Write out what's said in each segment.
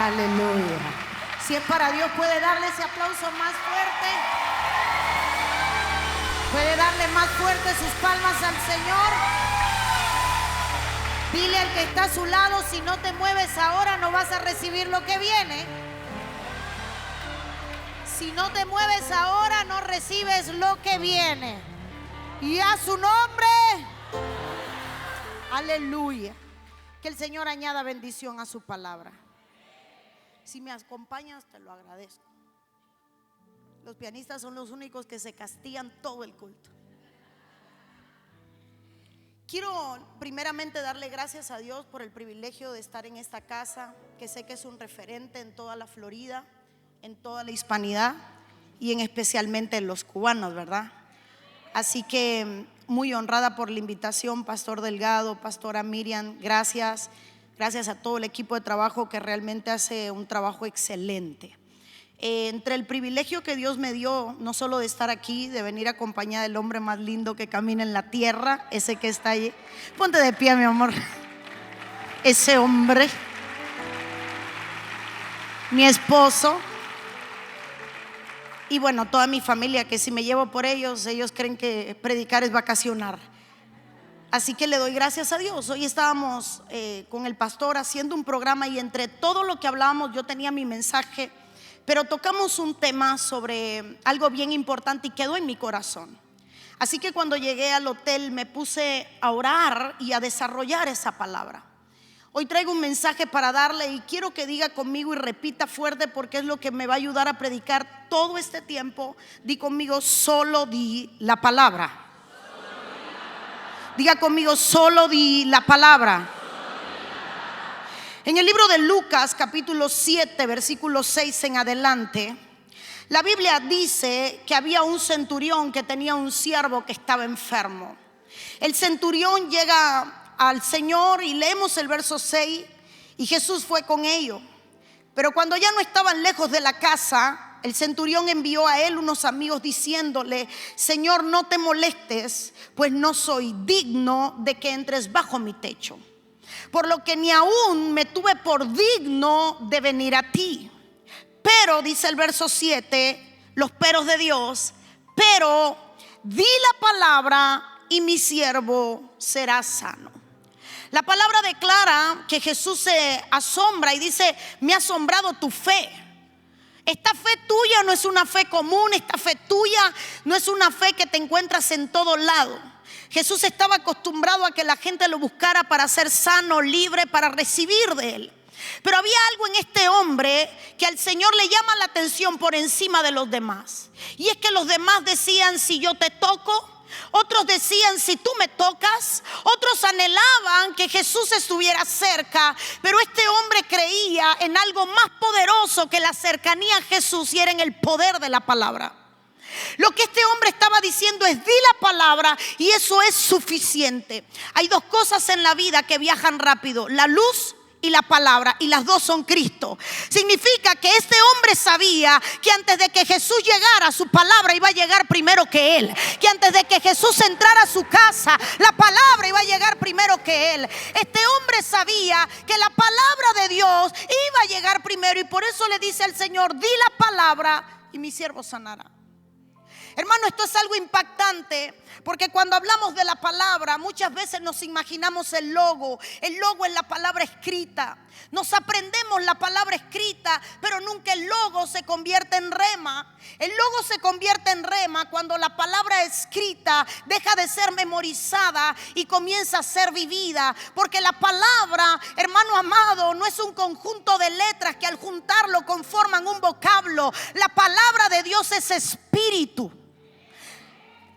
Aleluya. Si es para Dios, puede darle ese aplauso más fuerte. Puede darle más fuerte sus palmas al Señor. Dile al que está a su lado: si no te mueves ahora, no vas a recibir lo que viene. Si no te mueves ahora, no recibes lo que viene. Y a su nombre, aleluya. Que el Señor añada bendición a su palabra. Si me acompañas, te lo agradezco. Los pianistas son los únicos que se castigan todo el culto. Quiero primeramente darle gracias a Dios por el privilegio de estar en esta casa, que sé que es un referente en toda la Florida, en toda la hispanidad y en especialmente en los cubanos, ¿verdad? Así que muy honrada por la invitación, Pastor Delgado, Pastora Miriam, gracias. Gracias a todo el equipo de trabajo que realmente hace un trabajo excelente. Entre el privilegio que Dios me dio, no solo de estar aquí, de venir acompañada del hombre más lindo que camina en la tierra, ese que está allí. Ponte de pie, mi amor. Ese hombre, mi esposo. Y bueno, toda mi familia, que si me llevo por ellos creen que predicar es vacacionar. Así que le doy gracias a Dios. Hoy estábamos con el pastor haciendo un programa y entre todo lo que hablábamos yo tenía mi mensaje, pero tocamos un tema sobre algo bien importante y quedó en mi corazón. Así que cuando llegué al hotel me puse a orar y a desarrollar esa palabra. Hoy traigo un mensaje para darle y quiero que diga conmigo y repita fuerte, porque es lo que me va a ayudar a predicar todo este tiempo. Di conmigo: solo di la palabra. Diga conmigo: solo di la palabra. En el libro de Lucas, capítulo 7, versículo 6 en adelante, la Biblia dice que había un centurión que tenía un siervo que estaba enfermo. El centurión llega al Señor y leemos el verso 6: y Jesús fue con ellos. Pero cuando ya no estaban lejos de la casa, el centurión envió a él unos amigos diciéndole: Señor, no te molestes, pues no soy digno de que entres bajo mi techo, por lo que ni aún me tuve por digno de venir a ti. Pero, dice el verso 7, los peros de Dios: pero di la palabra y mi siervo será sano. La palabra declara que Jesús se asombra y dice: me ha asombrado tu fe. Esta fe tuya no es una fe común, esta fe tuya no es una fe que te encuentras en todo lado. Jesús estaba acostumbrado a que la gente lo buscara para ser sano, libre, para recibir de él. Pero había algo en este hombre que al Señor le llama la atención por encima de los demás. Y es que los demás decían: si yo te toco. Otros decían: si tú me tocas. Otros anhelaban que Jesús estuviera cerca. Pero este hombre creía en algo más poderoso que la cercanía a Jesús, y era en el poder de la palabra. Lo que este hombre estaba diciendo es: di la palabra y eso es suficiente. Hay dos cosas en la vida que viajan rápido: la luz y la palabra, y las dos son Cristo. Significa que este hombre sabía que antes de que Jesús llegara, su palabra iba a llegar primero que él. Que antes de que Jesús entrara a su casa, la palabra iba a llegar primero que él. Este hombre sabía que la palabra de Dios iba a llegar primero, y por eso le dice al Señor: di la palabra y mi siervo sanará. Hermano, esto es algo impactante, porque cuando hablamos de la palabra muchas veces nos imaginamos el logo. El logo es la palabra escrita. Nos aprendemos la palabra escrita, pero nunca el logo se convierte en rema. El logo se convierte en rema cuando la palabra escrita deja de ser memorizada y comienza a ser vivida. Porque la palabra, hermano amado, no es un conjunto de letras que al juntarlo conforman un vocablo. La palabra de Dios es espíritu.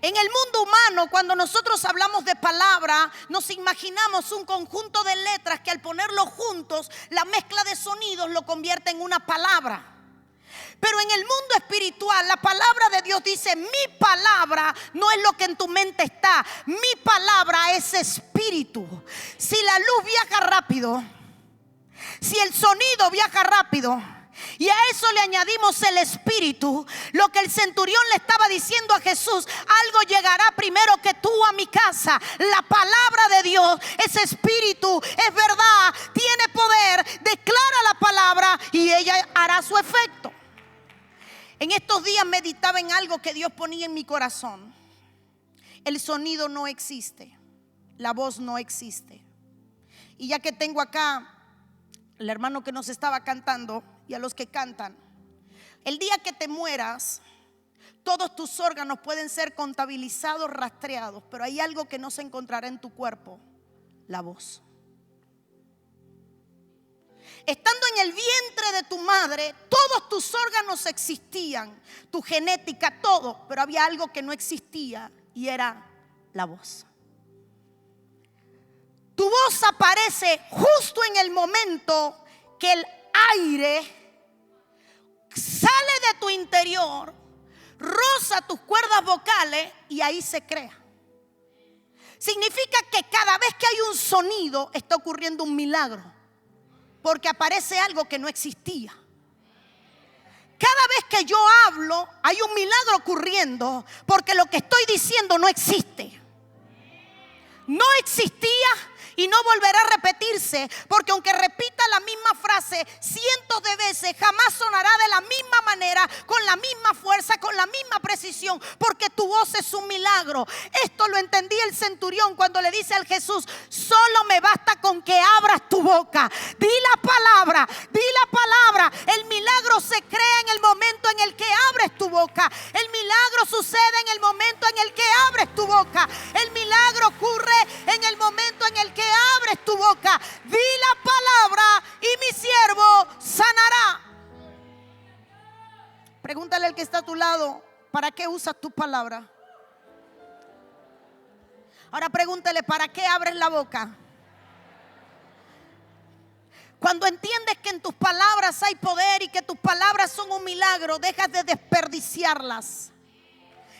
En el mundo humano, cuando nosotros hablamos de palabra, nos imaginamos un conjunto de letras que al ponerlo juntos, la mezcla de sonidos lo convierte en una palabra. Pero en el mundo espiritual, la palabra de Dios dice: mi palabra no es lo que en tu mente está, mi palabra es espíritu. Si la luz viaja rápido, si el sonido viaja rápido, y a eso le añadimos el espíritu, lo que el centurión le estaba diciendo a Jesús: algo llegará primero que tú a mi casa. La palabra de Dios es espíritu, es verdad, tiene poder. Declara la palabra y ella hará su efecto. En estos días meditaba en algo que Dios ponía en mi corazón. El sonido no existe, la voz no existe. Y ya que tengo acá el hermano que nos estaba cantando y a los que cantan, el día que te mueras, todos tus órganos pueden ser contabilizados, rastreados, pero hay algo que no se encontrará en tu cuerpo: la voz. Estando en el vientre de tu madre, todos tus órganos existían, tu genética, todo, pero había algo que no existía y era la voz. Tu voz aparece justo en el momento que el aire sale de tu interior, roza tus cuerdas vocales y ahí se crea. Significa que cada vez que hay un sonido está ocurriendo un milagro, porque aparece algo que no existía. Cada vez que yo hablo hay un milagro ocurriendo, porque lo que estoy diciendo no existe. No existía y no volverá a repetirse, porque aunque repita la misma frase cientos de veces, jamás sonará de la misma manera, con la misma fuerza, con la misma precisión, porque tu voz es un milagro. Esto lo entendía el centurión cuando le dice al Jesús: solo me basta con que abras tu boca. Di la palabra, di la palabra. El milagro se crea en el momento en el que abres tu boca. El milagro sucede en el momento en el que abres tu boca. El milagro ocurre en el momento en el que abres tu boca. Di la palabra y mi siervo sanará. Pregúntale al que está a tu lado: ¿para qué usas tu palabra? Ahora pregúntale: ¿para qué abres la boca? Cuando entiendes que en tus palabras hay poder y que tus palabras son un milagro, dejas de desperdiciarlas.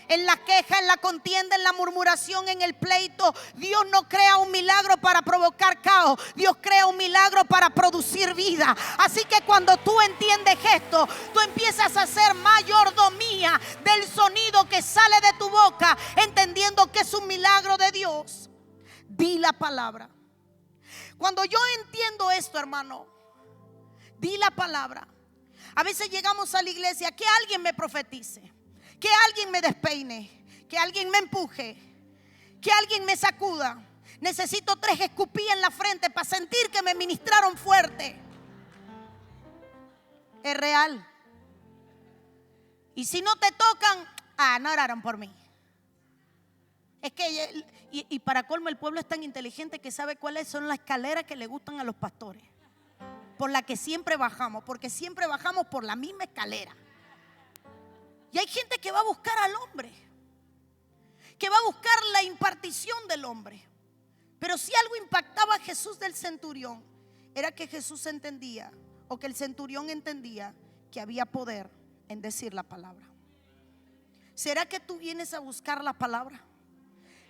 En la queja, en la contienda, en la murmuración, en el pleito, Dios no crea un milagro para provocar caos. Dios crea un milagro para producir vida. Así que cuando tú entiendes esto, tú empiezas a hacer mayordomía del sonido que sale de tu boca, entendiendo que es un milagro de Dios. Di la palabra. Cuando yo entiendo esto, hermano, di la palabra. A veces llegamos a la iglesia, que alguien me profetice, que alguien me despeine, que alguien me empuje, que alguien me sacuda. Necesito 3 escupillas en la frente para sentir que me ministraron fuerte. Es real. Y si no te tocan, no oraron por mí. Es que, y para colmo, el pueblo es tan inteligente que sabe cuáles son las escaleras que le gustan a los pastores, por la que siempre bajamos, porque siempre bajamos por la misma escalera. Y hay gente que va a buscar al hombre, que va a buscar la impartición del hombre. Pero si algo impactaba a Jesús del centurión, era que Jesús entendía, o que el centurión entendía, que había poder en decir la palabra. ¿Será que tú vienes a buscar la palabra?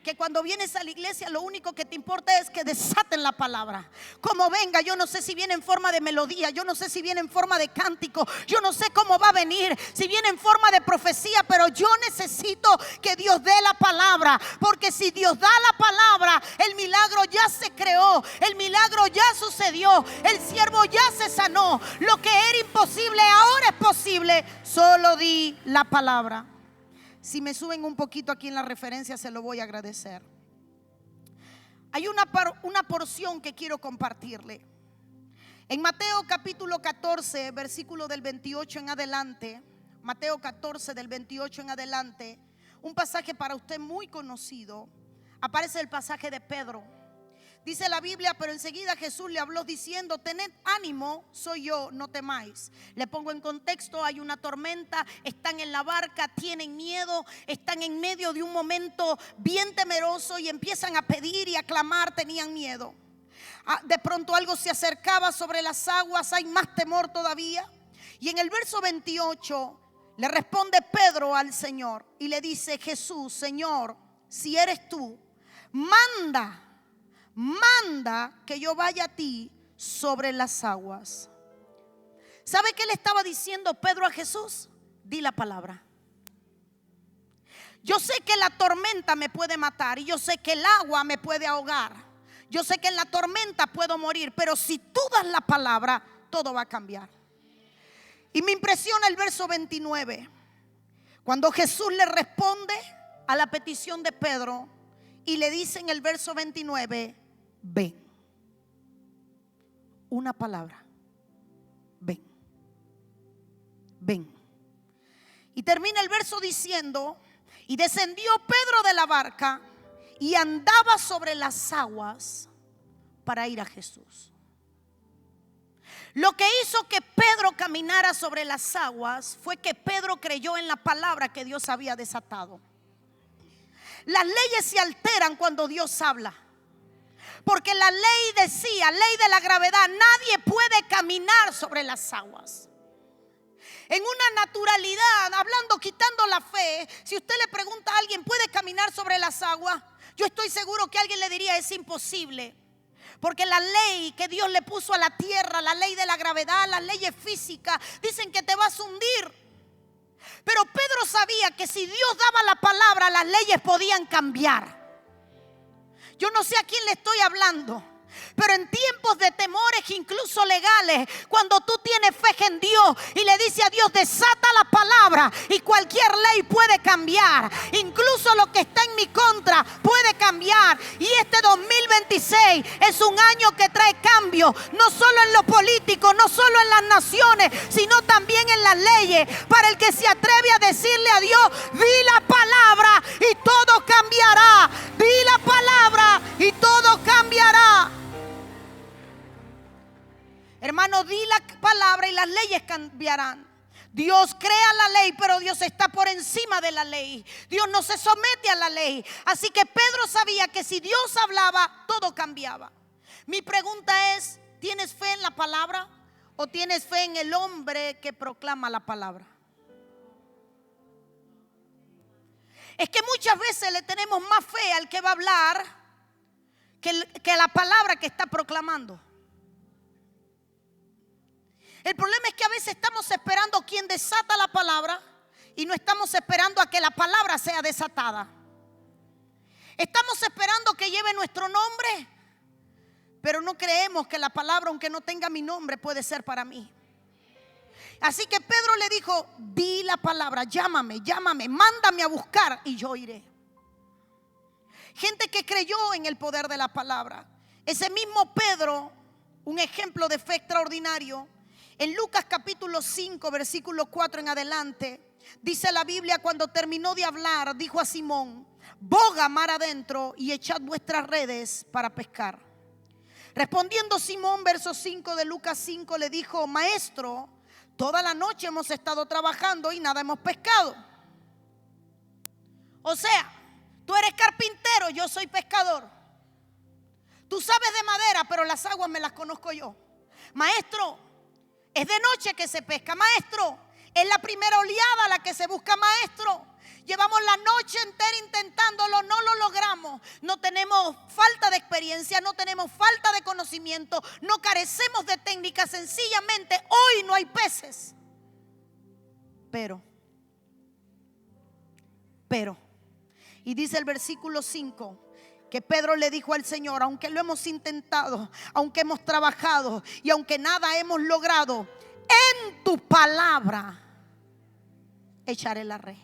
Que cuando vienes a la iglesia lo único que te importa es que desaten la palabra. Como venga, yo no sé si viene en forma de melodía, yo no sé si viene en forma de cántico, yo no sé cómo va a venir, si viene en forma de profecía, pero yo necesito que Dios dé la palabra. Porque si Dios da la palabra, el milagro ya se creó, el milagro ya sucedió, el siervo ya se sanó. Lo que era imposible ahora es posible. Solo di la palabra. Si me suben un poquito aquí en la referencia, se lo voy a agradecer. Hay una porción que quiero compartirle. En Mateo capítulo 14, versículo del 28 en adelante. Mateo 14 del 28 en adelante. Un pasaje para usted muy conocido. Aparece el pasaje de Pedro. Dice la Biblia: pero enseguida Jesús le habló diciendo: tened ánimo, soy yo, no temáis. Le pongo en contexto: hay una tormenta, están en la barca, tienen miedo, están en medio de un momento bien temeroso y empiezan a pedir y a clamar, tenían miedo. De pronto algo se acercaba sobre las aguas, hay más temor todavía. Y en el verso 28 le responde Pedro al Señor y le dice: Jesús, Señor, si eres tú, manda que yo vaya a ti sobre las aguas. ¿Sabe qué le estaba diciendo Pedro a Jesús? Di la palabra. Yo sé que la tormenta me puede matar y yo sé que el agua me puede ahogar. Yo sé que en la tormenta puedo morir, pero si tú das la palabra, todo va a cambiar. Y me impresiona el verso 29, cuando Jesús le responde a la petición de Pedro y le dice en el verso 29, ven. Una palabra, ven, ven. Y termina el verso diciendo, y descendió Pedro de la barca y andaba sobre las aguas para ir a Jesús. Lo que hizo que Pedro caminara sobre las aguas fue que Pedro creyó en la palabra que Dios había desatado. Las leyes se alteran cuando Dios habla, porque la ley decía, ley de la gravedad, nadie puede caminar sobre las aguas. En una naturalidad, hablando, quitando la fe, si usted le pregunta a alguien, ¿puede caminar sobre las aguas? Yo estoy seguro que alguien le diría, es imposible. Porque la ley que Dios le puso a la tierra, la ley de la gravedad, las leyes físicas, dicen que te vas a hundir. Pero Pedro sabía que si Dios daba la palabra, las leyes podían cambiar. Yo no sé a quién le estoy hablando, pero en tiempos de temores, incluso legales, cuando tú tienes fe en Dios y le dices a Dios, desata la palabra, y cualquier ley puede cambiar. Incluso lo que está en mi contra puede cambiar. Y este 2026 es un año que trae cambio, no solo en lo político, no solo en las naciones, sino también en las leyes. Para el que se atreve a decirle a Dios, di la palabra y todo cambiará. Di la palabra y todo cambiará. Hermano, di la palabra y las leyes cambiarán. Dios crea la ley, pero Dios está por encima de la ley. Dios no se somete a la ley. Así que Pedro sabía que si Dios hablaba, todo cambiaba. Mi pregunta es, ¿tienes fe en la palabra o tienes fe en el hombre que proclama la palabra? Es que muchas veces le tenemos más fe al que va a hablar que la palabra que está proclamando. El problema es que a veces estamos esperando quien desata la palabra y no estamos esperando a que la palabra sea desatada. Estamos esperando que lleve nuestro nombre, pero no creemos que la palabra, aunque no tenga mi nombre, puede ser para mí. Así que Pedro le dijo, di la palabra, llámame, mándame a buscar y yo iré. Gente que creyó en el poder de la palabra. Ese mismo Pedro, un ejemplo de fe extraordinario. En Lucas capítulo 5, versículo 4 en adelante, dice la Biblia, cuando terminó de hablar, dijo a Simón, boga mar adentro y echad vuestras redes para pescar. Respondiendo Simón, verso 5 de Lucas 5, le dijo, maestro, toda la noche hemos estado trabajando y nada hemos pescado. O sea, tú eres carpintero, yo soy pescador. Tú sabes de madera, pero las aguas me las conozco yo. Maestro, es de noche que se pesca, maestro. Es la primera oleada la que se busca, maestro. Llevamos la noche entera intentándolo, no lo logramos. No tenemos falta de experiencia, no tenemos falta de conocimiento, no carecemos de técnica. Sencillamente hoy no hay peces. Pero, y dice el versículo 5, que Pedro le dijo al Señor, aunque lo hemos intentado, aunque hemos trabajado y aunque nada hemos logrado, en tu palabra echaré la red.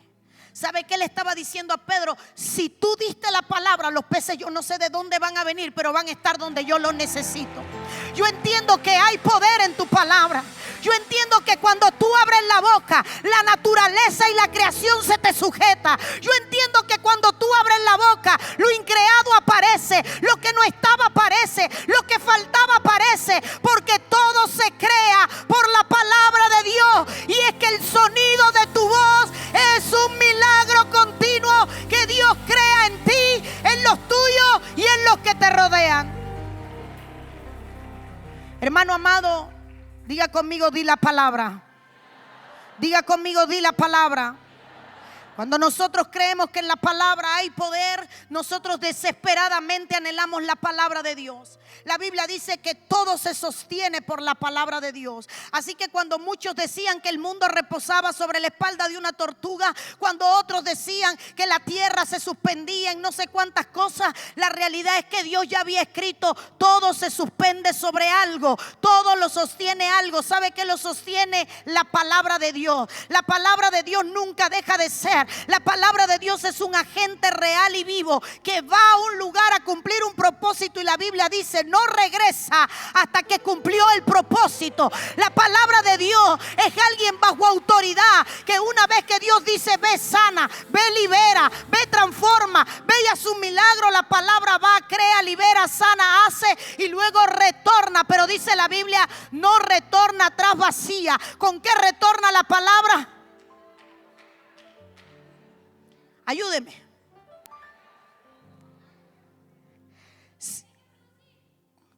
¿Sabe qué le estaba diciendo a Pedro? Si tú diste la palabra, los peces yo no sé de dónde van a venir, pero van a estar donde yo los necesito. Yo entiendo que hay poder en tu palabra. Yo entiendo que cuando tú abres la boca, la naturaleza y la creación se te sujeta. Yo entiendo que cuando tú abres la boca, lo increado aparece, lo que no estaba aparece, lo que faltaba aparece, porque todo se crea por la palabra de Dios. Y es que el sonido de tu voz es un milagro continuo que Dios crea en ti, en los tuyos y en los que te rodean. Hermano amado, diga conmigo, di la palabra. Diga conmigo, di la palabra. Cuando nosotros creemos que en la palabra hay poder, nosotros desesperadamente anhelamos la palabra de Dios. La Biblia dice que todo se sostiene por la palabra de Dios. Así que cuando muchos decían que el mundo reposaba sobre la espalda de una tortuga, cuando otros decían que la tierra se suspendía en no sé cuántas cosas, la realidad es que Dios ya había escrito: todo se suspende sobre algo, todo lo sostiene algo. ¿Sabe qué lo sostiene? La palabra de Dios. La palabra de Dios nunca deja de ser. La palabra de Dios es un agente real y vivo que va a un lugar a cumplir un propósito, y la Biblia dice: no regresa hasta que cumplió el propósito. La palabra de Dios es alguien bajo autoridad, que una vez que Dios dice: ve, sana, ve, libera, ve, transforma, ve y haz un milagro, la palabra va, crea, libera, sana, hace y luego retorna. Pero dice la Biblia: no retorna atrás vacía. ¿Con qué retorna la palabra? Ayúdeme.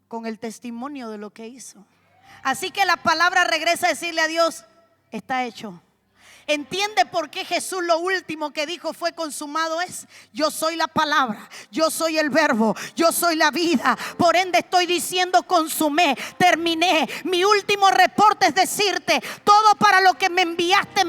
Con el testimonio de lo que hizo. Así que la palabra regresa a decirle a Dios: está hecho. ¿Entiende por qué Jesús lo último que dijo fue consumado es? Yo soy la palabra, yo soy el verbo, yo soy la vida. Por ende estoy diciendo: consumé, terminé. Mi último reporte es decirte: todo para lo que me enviaste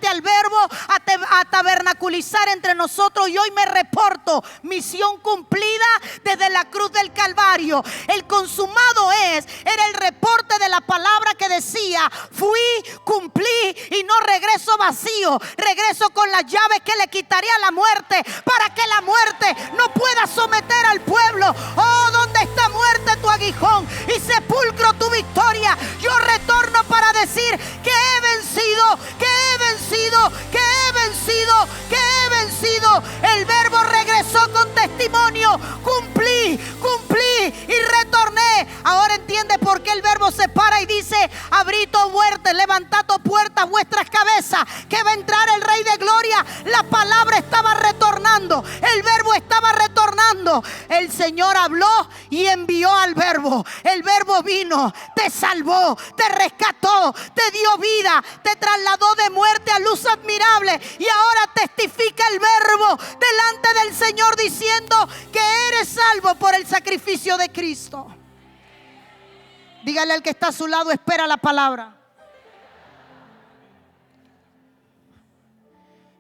al verbo a tabernaculizar entre nosotros. Y hoy me reporto: misión cumplida desde la cruz del Calvario. El consumado era el reporte de la palabra que decía: fui, cumplí y no regreso vacío. Regreso con las llaves que le quitaría la muerte, para que la muerte no pueda someter al pueblo. Oh, ¿dónde está, muerte, tu aguijón, y sepulcro, tu victoria? Yo retorno para decir que he vencido, que he vencido, que he vencido, que he vencido. El verbo regresó con testimonio: cumplí y retorné. Ahora entiende por qué el verbo se para y dice: abrid puertas, levantad puertas vuestras cabezas, que va a entrar el Rey de Gloria. La palabra estaba retornando, el verbo estaba retornando. El Señor habló y envió al verbo. El verbo vino, te salvó, te rescató, te dio vida, te trasladó de muerte a luz admirable. Y ahora testifica el verbo delante del Señor diciendo que eres salvo por el sacrificio de Cristo. Dígale al que está a su lado: espera la palabra.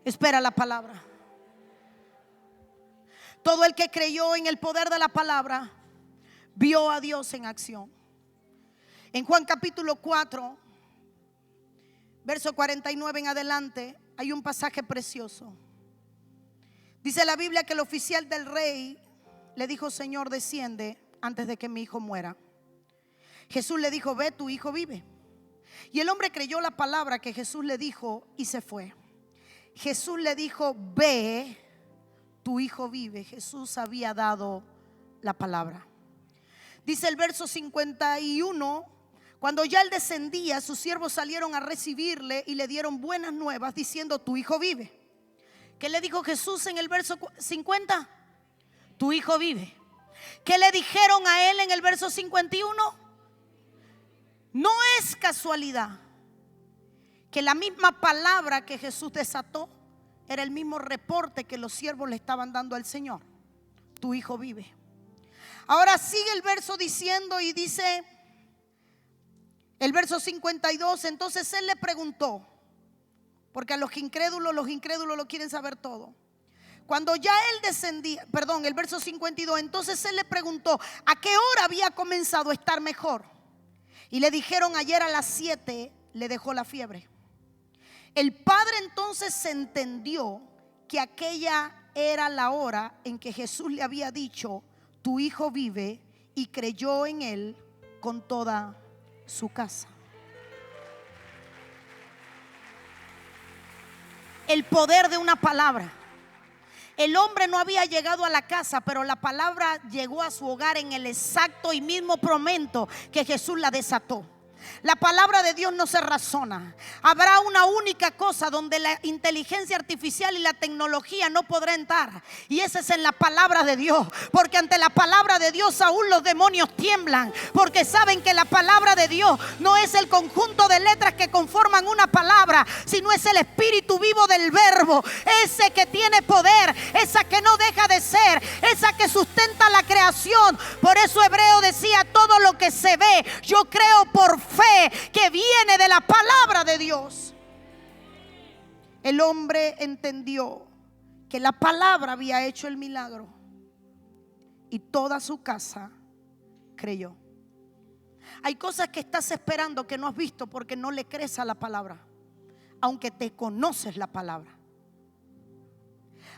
Espera la palabra. Todo el que creyó en el poder de la palabra vio a Dios en acción. En Juan capítulo 4, verso 49 en adelante, hay un pasaje precioso. Dice la Biblia que el oficial del rey le dijo: Señor, desciende antes de que mi hijo muera. Jesús le dijo: ve, tu hijo vive. Y el hombre creyó la palabra que Jesús le dijo y se fue. Jesús le dijo: ve, tu hijo vive. Jesús había dado la palabra. Dice el verso 51: cuando ya él descendía, sus siervos salieron a recibirle y le dieron buenas nuevas diciendo: tu hijo vive. ¿Qué le dijo Jesús en el verso 50? Tu hijo vive. ¿Qué le dijeron a él en el verso 51? No es casualidad que la misma palabra que Jesús desató era el mismo reporte que los siervos le estaban dando al Señor: tu hijo vive. Ahora sigue el verso diciendo, y dice el verso 52: entonces él le preguntó, porque a los incrédulos lo quieren saber todo. Cuando ya él descendía, el verso 52, entonces él le preguntó: ¿a qué hora había comenzado a estar mejor? Y le dijeron: ayer a las 7 le dejó la fiebre. El padre entonces se entendió que aquella era la hora en que Jesús le había dicho: tu hijo vive, y creyó en él con toda su casa. El poder de una palabra. El hombre no había llegado a la casa, pero la palabra llegó a su hogar en el exacto y mismo momento que Jesús la desató. La palabra de Dios no se razona. Habrá una única cosa donde la inteligencia artificial y la tecnología no podrá entrar, y esa es en la palabra de Dios. Porque ante la palabra de Dios aún los demonios tiemblan, porque saben que la palabra de Dios no es el conjunto de letras que conforman una palabra, sino es el espíritu vivo del verbo, ese que tiene poder, esa que no deja de ser, esa que sustenta la creación. Por eso Hebreo decía: todo lo que se ve, yo creo por fe que viene de la palabra de Dios. El hombre entendió que la palabra había hecho el milagro y toda su casa creyó. Hay cosas que estás esperando que no has visto porque no le crees a la palabra, aunque te conoces la palabra.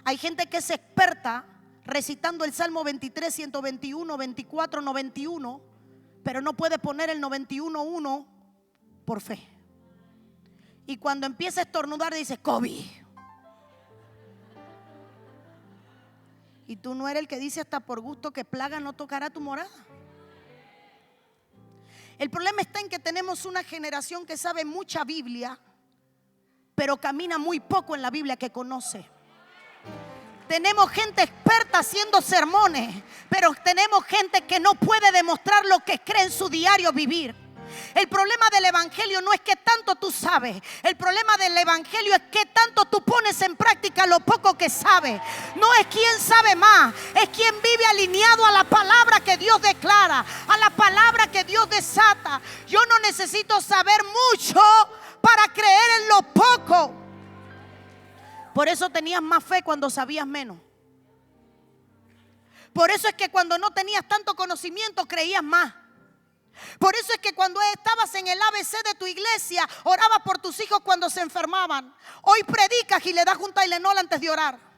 Hay gente que es experta recitando el Salmo 23, 121, 24, 91, pero no puede poner el 91.1 por fe. Y cuando empieza a estornudar dice COVID. Y tú no eres el que dice hasta por gusto que plaga no tocará tu morada. El problema está en que tenemos una generación que sabe mucha Biblia, pero camina muy poco en la Biblia que conoce. Tenemos gente experta haciendo sermones, pero tenemos gente que no puede demostrar lo que cree en su diario vivir. El problema del evangelio no es que tanto tú sabes. El problema del evangelio es que tanto tú pones en práctica lo poco que sabes. No es quién sabe más, es quien vive alineado a la palabra que Dios declara, a la palabra que Dios desata. Yo no necesito saber mucho para creer en lo poco. Por eso tenías más fe cuando sabías menos. Por eso es que cuando no tenías tanto conocimiento creías más. Por eso es que cuando estabas en el ABC de tu iglesia orabas por tus hijos cuando se enfermaban. Hoy predicas y le das un Tylenol antes de orar.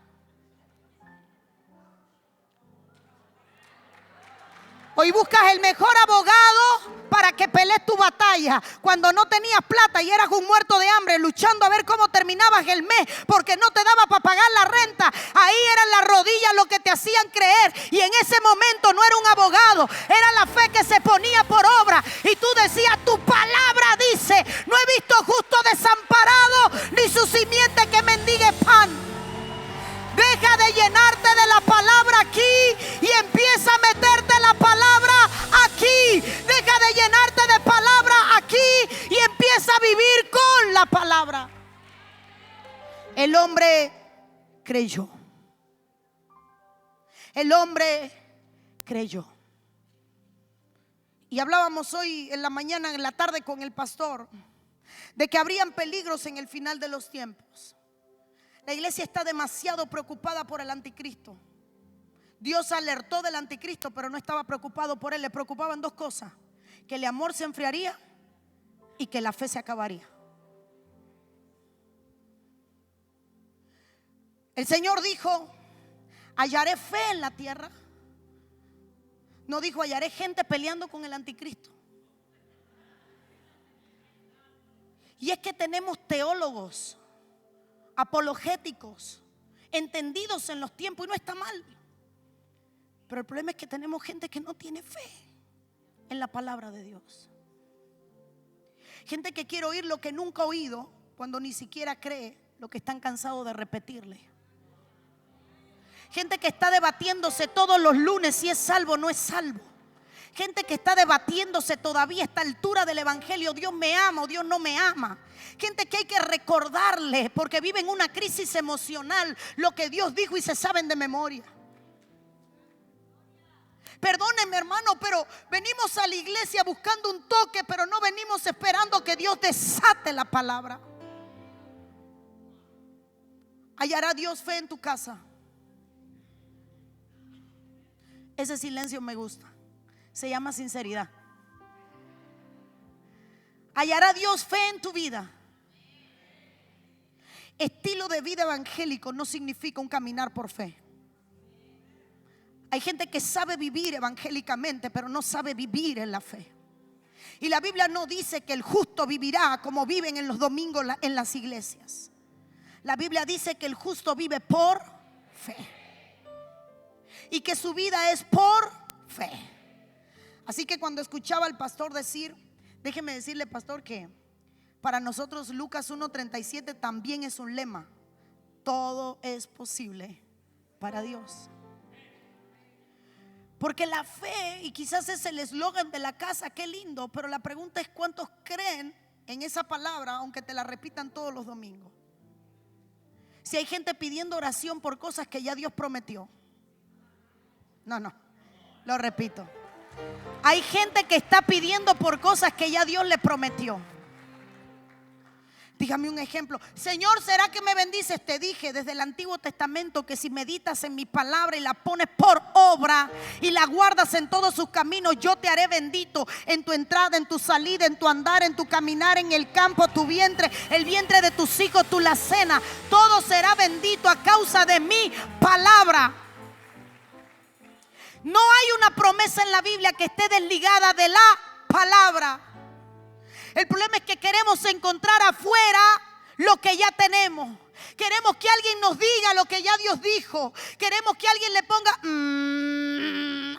Hoy buscas el mejor abogado para que pelees tu batalla cuando no tenías plata y eras un muerto de hambre luchando a ver cómo terminabas el mes porque no te daba para pagar la renta. Ahí eran las rodillas lo que te hacían creer, y en ese momento no era un abogado, era la fe que se ponía por obra. Y tú decías: tu palabra dice, no he visto justo desamparado ni su simiente que mendigue pan. Deja de llenarte de la palabra aquí y empieza a meterte la palabra aquí. Deja de llenarte de palabra aquí y empieza a vivir con la palabra. El hombre creyó. El hombre creyó. Y hablábamos hoy en la mañana, en la tarde con el pastor, de que habrían peligros en el final de los tiempos. La iglesia está demasiado preocupada por el anticristo. Dios alertó del anticristo, pero no estaba preocupado por él. Le preocupaban dos cosas: que el amor se enfriaría y que la fe se acabaría. El Señor dijo: hallaré fe en la tierra. No dijo: hallaré gente peleando con el anticristo. Y es que tenemos teólogos apologéticos entendidos en los tiempos, y no está mal, pero el problema es que tenemos gente que no tiene fe en la palabra de Dios. Gente que quiere oír lo que nunca ha oído cuando ni siquiera cree lo que están cansados de repetirle. Gente que está debatiéndose todos los lunes si es salvo o no es salvo. Gente que está debatiéndose todavía a esta altura del evangelio: Dios me ama o Dios no me ama. Gente que hay que recordarle porque vive en una crisis emocional lo que Dios dijo y se saben de memoria. Perdónenme, hermano, pero venimos a la iglesia buscando un toque, pero no venimos esperando que Dios desate la palabra. ¿Hallará Dios fe en tu casa? Ese silencio me gusta. Se llama sinceridad. ¿Hallará Dios fe en tu vida? Estilo de vida evangélico no significa un caminar por fe. Hay gente que sabe vivir evangélicamente, pero no sabe vivir en la fe. Y la Biblia no dice que el justo vivirá como viven en los domingos en las iglesias. La Biblia dice que el justo vive por fe y que su vida es por fe. Así que cuando escuchaba al pastor decir Déjeme decirle, pastor, que para nosotros Lucas 1:37 también es un lema: todo es posible para Dios. Porque la fe, y quizás es el eslogan de la casa, qué lindo, pero la pregunta es cuántos creen en esa palabra aunque te la repitan todos los domingos. Si hay gente pidiendo oración por cosas que ya Dios prometió. No, lo repito. Hay gente que está pidiendo por cosas que ya Dios le prometió. Dígame un ejemplo. Señor, ¿será que me bendices? Te dije desde el Antiguo Testamento que si meditas en mi palabra y la pones por obra y la guardas en todos sus caminos, yo te haré bendito en tu entrada, en tu salida, en tu andar, en tu caminar, en el campo, tu vientre, el vientre de tus hijos, tu la cena. Todo será bendito a causa de mi palabra. No hay una promesa en la Biblia que esté desligada de la palabra. El problema es que queremos encontrar afuera lo que ya tenemos. Queremos que alguien nos diga lo que ya Dios dijo. Queremos que alguien le ponga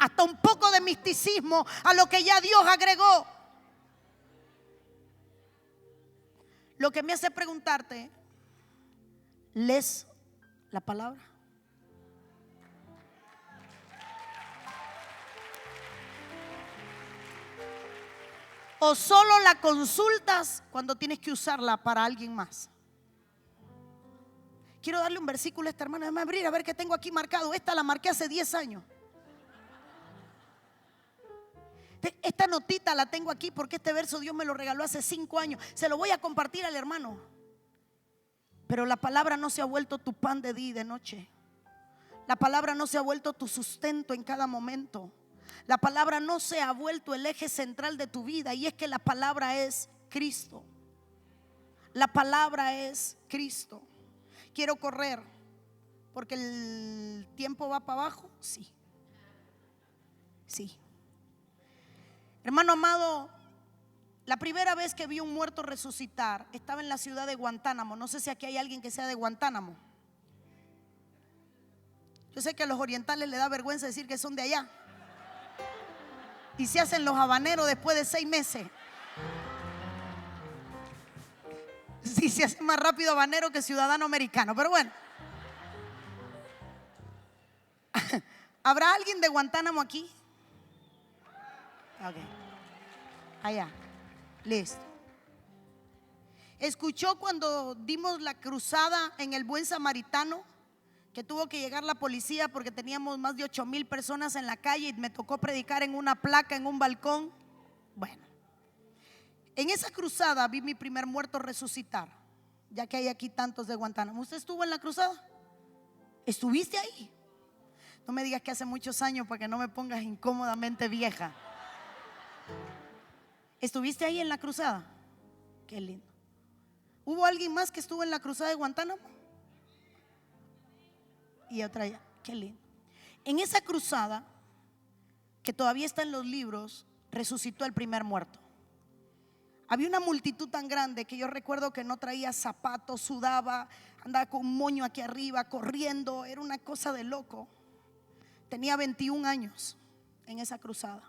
hasta un poco de misticismo a lo que ya Dios agregó. Lo que me hace preguntarte, ¿lees la palabra? ¿O solo la consultas cuando tienes que usarla para alguien más? Quiero darle un versículo a esta hermana. Déjame abrir a ver qué tengo aquí marcado. Esta la marqué hace 10 años. Esta notita la tengo aquí porque este verso Dios me lo regaló hace 5 años. Se lo voy a compartir al hermano. Pero la palabra no se ha vuelto tu pan de día y de noche. La palabra no se ha vuelto tu sustento en cada momento. La palabra no se ha vuelto el eje central de tu vida. Y es que la palabra es Cristo. La palabra es Cristo. Quiero correr porque el tiempo va para abajo. Sí. Hermano amado, la primera vez que vi un muerto resucitar estaba en la ciudad de Guantánamo. No sé si aquí hay alguien que sea de Guantánamo. Yo sé que a los orientales les da vergüenza decir que son de allá. Y se hacen los habaneros después de 6 meses. Sí, se hace más rápido habanero que ciudadano americano. Pero bueno. ¿Habrá alguien de Guantánamo aquí? Ok. Allá. Listo. ¿Escuchó cuando dimos la cruzada en el Buen Samaritano? Que tuvo que llegar la policía porque teníamos más de 8,000 personas en la calle y me tocó predicar en una placa, en un balcón. Bueno, en esa cruzada vi mi primer muerto resucitar, ya que hay aquí tantos de Guantánamo. ¿Usted estuvo en la cruzada? ¿Estuviste ahí? No me digas que hace muchos años para que no me pongas incómodamente vieja. ¿Estuviste ahí en la cruzada? Qué lindo. ¿Hubo alguien más que estuvo en la cruzada de Guantánamo? Y otra ya, qué lindo. En esa cruzada, que todavía está en los libros, resucitó el primer muerto. Había una multitud tan grande que yo recuerdo que no traía zapatos, sudaba, andaba con un moño aquí arriba, corriendo, era una cosa de loco. Tenía 21 años en esa cruzada.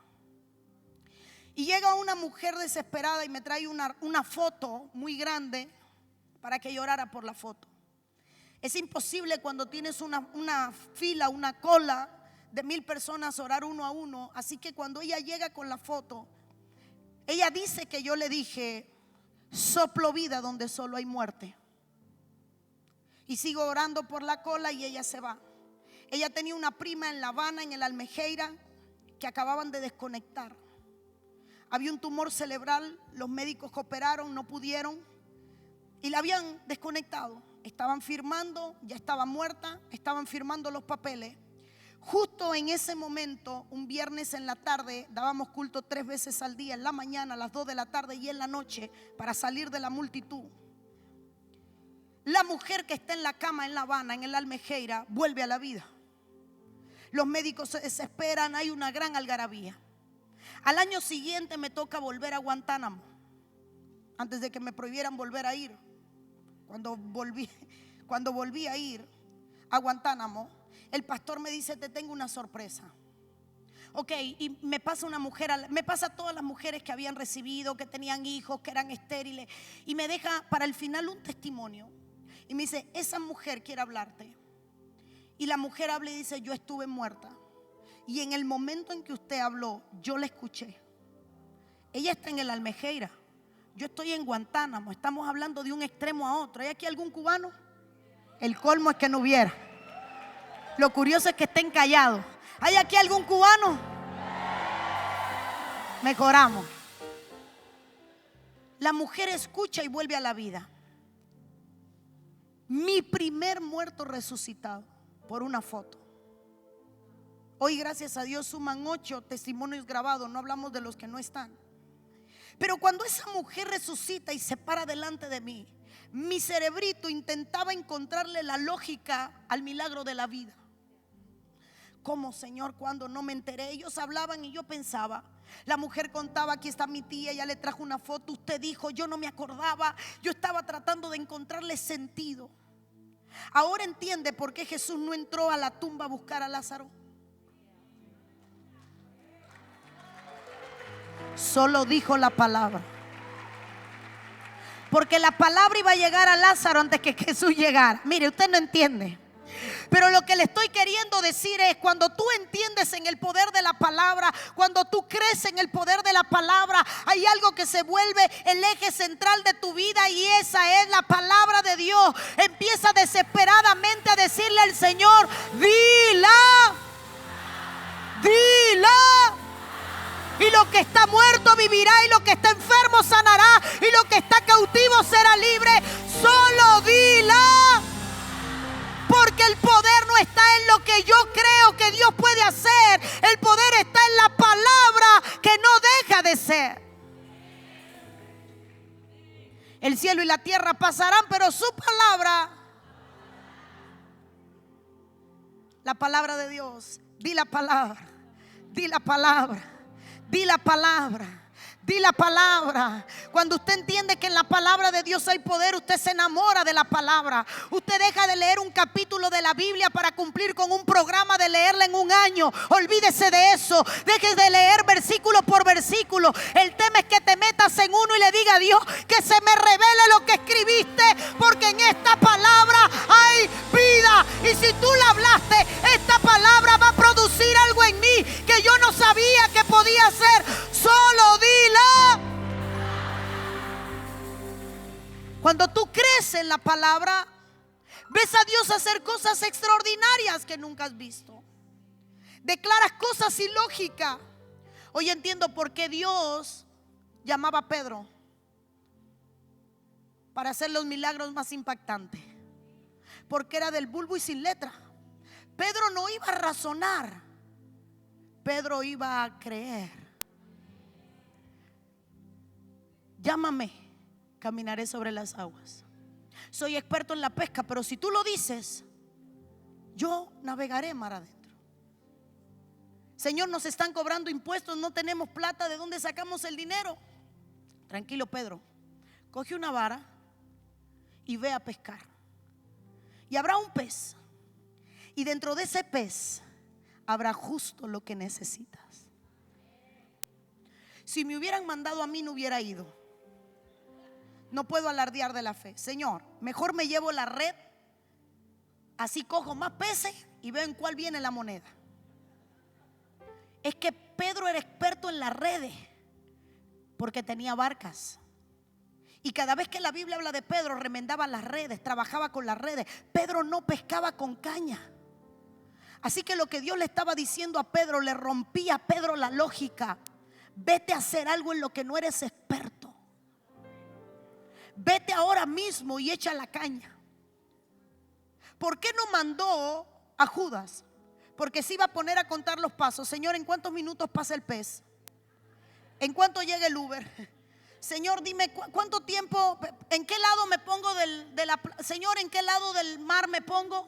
Y llega una mujer desesperada y me trae una foto muy grande para que llorara por la foto. Es imposible cuando tienes una fila, una cola de 1,000 personas orar uno a uno. Así que cuando ella llega con la foto, ella dice que yo le dije: soplo vida donde solo hay muerte. Y sigo orando por la cola y ella se va. Ella tenía una prima en La Habana, en el Almejeira, que acababan de desconectar. Había un tumor cerebral, los médicos que operaron no pudieron y la habían desconectado. Estaban firmando, ya estaba muerta, estaban firmando los papeles. Justo en ese momento, un viernes en la tarde, dábamos culto 3 veces al día, en la mañana, a las 2 de la tarde y en la noche, para salir de la multitud. La mujer que está en la cama en La Habana, en el Almejeira, vuelve a la vida. Los médicos se desesperan, hay una gran algarabía. Al año siguiente me toca volver a Guantánamo, antes de que me prohibieran volver a ir. Cuando volví a ir a Guantánamo, el pastor me dice: te tengo una sorpresa. Ok, y me pasa una mujer, me pasa a todas las mujeres que habían recibido, que tenían hijos, que eran estériles, y me deja para el final un testimonio. Y me dice, esa mujer quiere hablarte. Y la mujer habla y dice, yo estuve muerta. Y en el momento en que usted habló, yo la escuché. Ella está en el Almejeira, yo estoy en Guantánamo. Estamos hablando de un extremo a otro. ¿Hay aquí algún cubano? El colmo es que no hubiera. Lo curioso es que estén callados. ¿Hay aquí algún cubano? Mejoramos. La mujer escucha y vuelve a la vida. Mi primer muerto resucitado por una foto. Hoy, gracias a Dios, suman 8 testimonios grabados. No hablamos de los que no están. Pero cuando esa mujer resucita y se para delante de mí, mi cerebrito intentaba encontrarle la lógica al milagro de la vida. ¿Cómo, Señor? Cuando no me enteré. Ellos hablaban y yo pensaba. La mujer contaba, aquí está mi tía, ella le trajo una foto. Usted dijo, yo no me acordaba. Yo estaba tratando de encontrarle sentido. Ahora entiende por qué Jesús no entró a la tumba a buscar a Lázaro. Solo dijo la palabra. Porque la palabra iba a llegar a Lázaro antes que Jesús llegara. Mire, usted no entiende. Pero lo que le estoy queriendo decir es, cuando tú entiendes en el poder de la palabra, cuando tú crees en el poder de la palabra, hay algo que se vuelve el eje central de tu vida, y esa es la palabra de Dios. Empieza desesperadamente a decirle al Señor, dila, dila. Y lo que está muerto vivirá, y lo que está enfermo sanará, y lo que está cautivo será libre. Solo dila. Porque el poder no está en lo que yo creo que Dios puede hacer. El poder está en la palabra que no deja de ser. El cielo y la tierra pasarán, pero su palabra, la palabra de Dios, di la palabra, di la palabra. Di la palabra, di la palabra. Cuando usted entiende que en la palabra de Dios hay poder, usted se enamora de la palabra. Usted deja de leer un capítulo de la Biblia para cumplir con un programa de leerla en un año. Olvídese de eso. Deje de leer versículo por versículo. El tema es que te metas en uno y le diga a Dios que se me revele lo que escribiste, porque en esta palabra hay vida. Y si tú la hablaste, esta palabra va a producir algo en mí que yo no sabía que podía hacer. Solo dila. Cuando tú crees en la palabra, ves a Dios hacer cosas extraordinarias que nunca has visto. Declaras cosas ilógicas. Hoy entiendo por qué Dios llamaba a Pedro para hacer los milagros más impactantes. Porque era del bulbo y sin letra. Pedro no iba a razonar, Pedro iba a creer. Llámame, caminaré sobre las aguas. Soy experto en la pesca, pero si tú lo dices, yo navegaré mar adentro. Señor, nos están cobrando impuestos, no tenemos plata, ¿de dónde sacamos el dinero? Tranquilo, Pedro, coge una vara y ve a pescar. Y habrá un pez, y dentro de ese pez habrá justo lo que necesitas. Si me hubieran mandado a mí, no hubiera ido. No puedo alardear de la fe. Señor, mejor me llevo la red, así cojo más peces y veo en cuál viene la moneda. Es que Pedro era experto en las redes porque tenía barcas. Y cada vez que la Biblia habla de Pedro, remendaba las redes, trabajaba con las redes. Pedro no pescaba con caña. Así que lo que Dios le estaba diciendo a Pedro, le rompía a Pedro la lógica. Vete a hacer algo en lo que no eres experto. Vete ahora mismo y echa la caña. ¿Por qué no mandó a Judas? Porque se iba a poner a contar los pasos. Señor, ¿en cuántos minutos pasa el pez? ¿En cuánto llega el Uber? Señor, dime cuánto tiempo, ¿en qué lado me pongo Señor, ¿en qué lado del mar me pongo?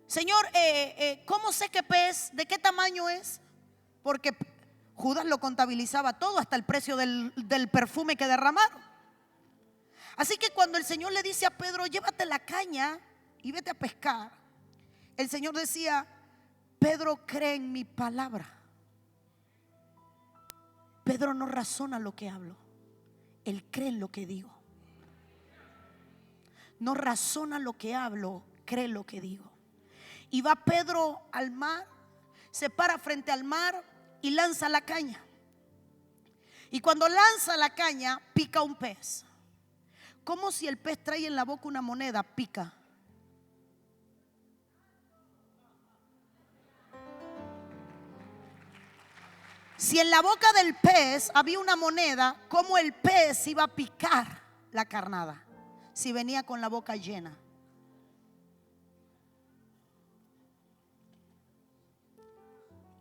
Señor, ¿cómo sé qué pez? ¿De qué tamaño es? Porque Judas lo contabilizaba todo, hasta el precio del perfume que derramaron. Así que cuando el Señor le dice a Pedro, llévate la caña y vete a pescar, el Señor decía, Pedro, cree en mi palabra. Pedro no razona lo que hablo, él cree en lo que digo. No razona lo que hablo, cree lo que digo. Y va Pedro al mar, se para frente al mar y lanza la caña. Y cuando lanza la caña, pica un pez. Como si el pez trae en la boca una moneda, pica. Si en la boca del pez había una moneda, ¿cómo el pez iba a picar la carnada si venía con la boca llena?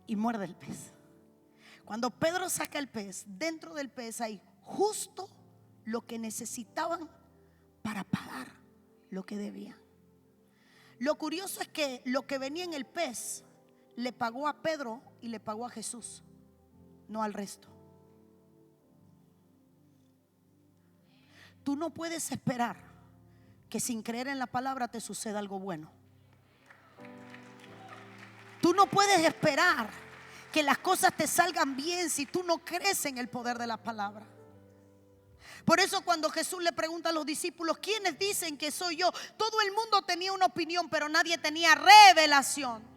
Y muerde el pez. Cuando Pedro saca el pez, dentro del pez hay justo lo que necesitaban para pagar lo que debían. Lo curioso es que lo que venía en el pez le pagó a Pedro y le pagó a Jesús, no al resto. Tú no puedes esperar que sin creer en la palabra te suceda algo bueno. Tú no puedes esperar que las cosas te salgan bien si tú no crees en el poder de la palabra. Por eso cuando Jesús le pregunta a los discípulos, ¿quiénes dicen que soy yo? Todo el mundo tenía una opinión, pero nadie tenía revelación.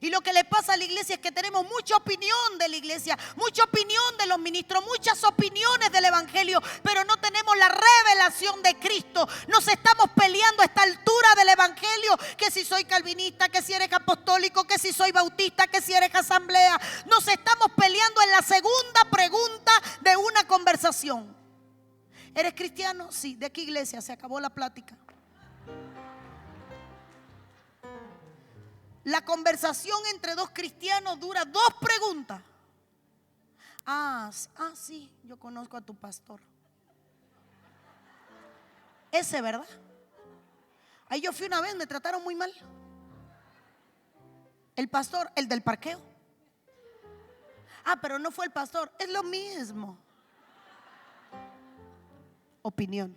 Y lo que le pasa a la iglesia es que tenemos mucha opinión de la iglesia, mucha opinión de los ministros, muchas opiniones del evangelio, pero no tenemos la revelación de Cristo. Nos estamos peleando a esta altura del evangelio, que si soy calvinista, que si eres apostólico, que si soy bautista, que si eres asamblea. Nos estamos peleando en la segunda pregunta de una conversación. ¿Eres cristiano? Sí. ¿De qué iglesia? Se acabó la plática. La conversación entre dos cristianos dura 2 preguntas. Sí, yo conozco a tu pastor. Ese, ¿verdad? Ahí yo fui una vez, me trataron muy mal. El pastor, el del parqueo. Pero no fue el pastor, es lo mismo. Opinión.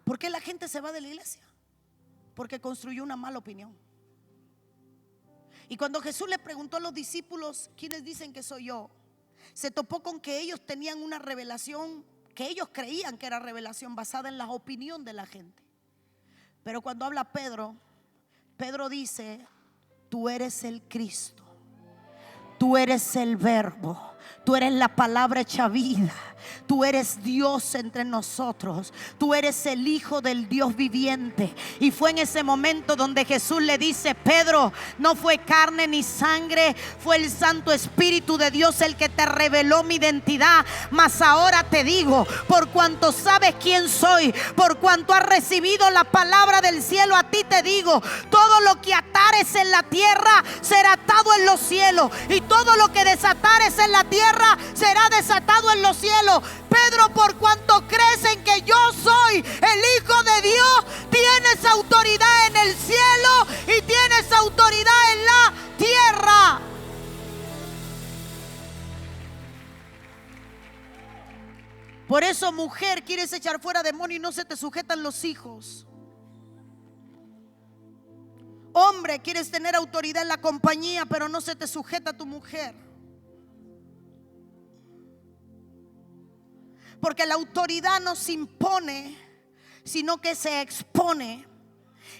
¿Por qué la gente se va de la iglesia? Porque construyó una mala opinión. Y cuando Jesús le preguntó a los discípulos, ¿quiénes dicen que soy yo?, se topó con que ellos tenían una revelación que ellos creían que era revelación basada en la opinión de la gente. Pero cuando habla Pedro, Pedro dice: tú eres el Cristo, tú eres el Verbo, tú eres la palabra hecha vida. Tú eres Dios entre nosotros. Tú eres el Hijo del Dios viviente. Y fue en ese momento donde Jesús le dice: Pedro, no fue carne ni sangre, fue el Santo Espíritu de Dios el que te reveló mi identidad. Mas ahora te digo, por cuanto sabes quién soy, por cuanto has recibido la palabra del cielo, a ti te digo: todo lo que atares en la tierra será atado en los cielos, y todo lo que desatares en la tierra será desatado en los cielos. Pedro, por cuanto crees en que yo soy el Hijo de Dios, tienes autoridad en el cielo y tienes autoridad en la tierra. Por eso, mujer, quieres echar fuera demonios y no se te sujetan los hijos. Hombre, quieres tener autoridad en la compañía, pero no se te sujeta tu mujer. Porque la autoridad no se impone, sino que se expone.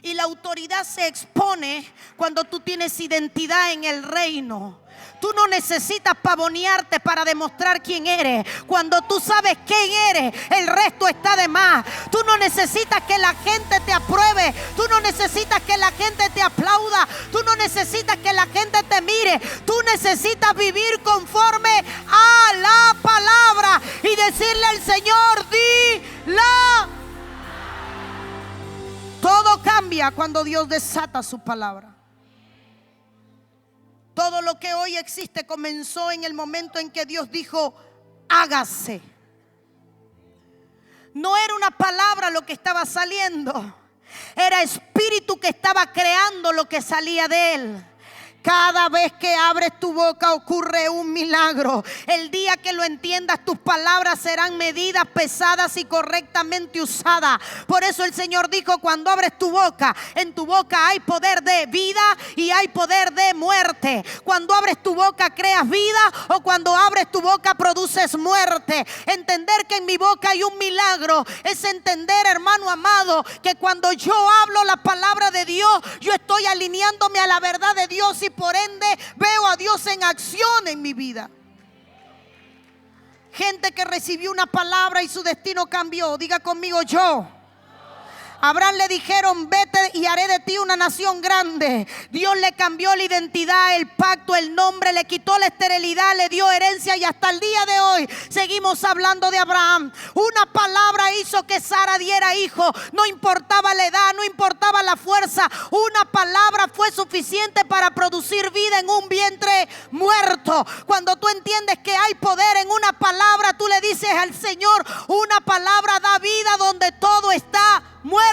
Y la autoridad se expone cuando tú tienes identidad en el reino. Tú no necesitas pavonearte para demostrar quién eres. Cuando tú sabes quién eres, el resto está de más. Tú no necesitas que la gente te apruebe. Tú no necesitas que la gente te aplauda. Tú no necesitas que la gente te mire. Tú necesitas vivir conforme a la palabra y decirle al Señor: dila. Todo cambia cuando Dios desata su palabra. Todo lo que hoy existe comenzó en el momento en que Dios dijo: hágase. No era una palabra lo que estaba saliendo, era espíritu que estaba creando lo que salía de él. Cada vez que abres tu boca ocurre un milagro. El día que lo entiendas, tus palabras serán medidas, pesadas y correctamente usadas. Por eso el Señor dijo: cuando abres tu boca, en tu boca hay poder de vida y hay poder de muerte. Cuando abres tu boca creas vida, o cuando abres tu boca produces muerte. Entender que en mi boca hay un milagro es entender, hermano amado, que cuando yo hablo la palabra de Dios, yo estoy alineándome a la verdad de Dios y por ende veo a Dios en acción en mi vida. Gente que recibió una palabra y su destino cambió. Diga conmigo: yo. Abraham le dijeron: vete y haré de ti una nación grande. Dios le cambió la identidad, el pacto, el nombre, le quitó la esterilidad, le dio herencia, y hasta el día de hoy seguimos hablando de Abraham. Una palabra hizo que Sara diera hijo. No importaba la edad, no importaba la fuerza. Una palabra fue suficiente para producir vida en un vientre muerto. Cuando tú entiendes que hay poder en una palabra, tú le dices al Señor: una palabra da vida donde todo está muerto.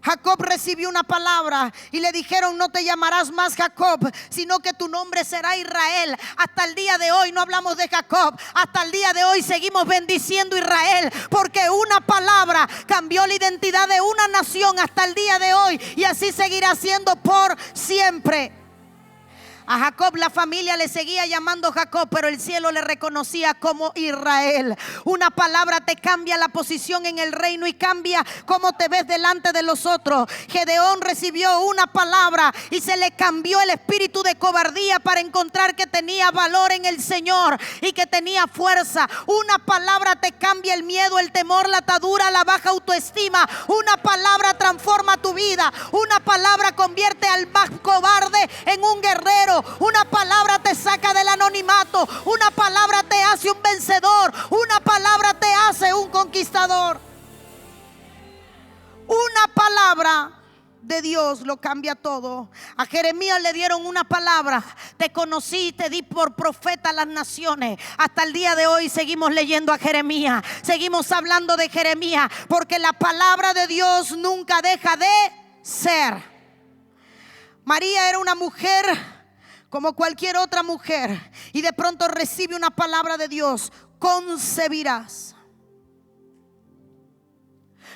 Jacob recibió una palabra y le dijeron: no te llamarás más Jacob, sino que tu nombre será Israel. Hasta el día de hoy no hablamos de Jacob. Hasta el día de hoy seguimos bendiciendo Israel, porque una palabra cambió la identidad de una nación hasta el día de hoy, y así seguirá siendo por siempre. A Jacob la familia le seguía llamando Jacob, pero el cielo le reconocía como Israel. Una palabra te cambia la posición en el reino y cambia cómo te ves delante de los otros. Gedeón recibió una palabra y se le cambió el espíritu de cobardía para encontrar que tenía valor en el Señor y que tenía fuerza. Una palabra te cambia el miedo, el temor, la atadura, la baja autoestima. Una palabra transforma tu vida. Una palabra convierte al más cobarde en un guerrero. Una palabra te saca del anonimato. Una palabra te hace un vencedor. Una palabra te hace un conquistador. Una palabra de Dios lo cambia todo. A Jeremías le dieron una palabra: te conocí, te di por profeta a las naciones. Hasta el día de hoy seguimos leyendo a Jeremías, seguimos hablando de Jeremías, porque la palabra de Dios nunca deja de ser. María era una mujer como cualquier otra mujer, y de pronto recibe una palabra de Dios: concebirás.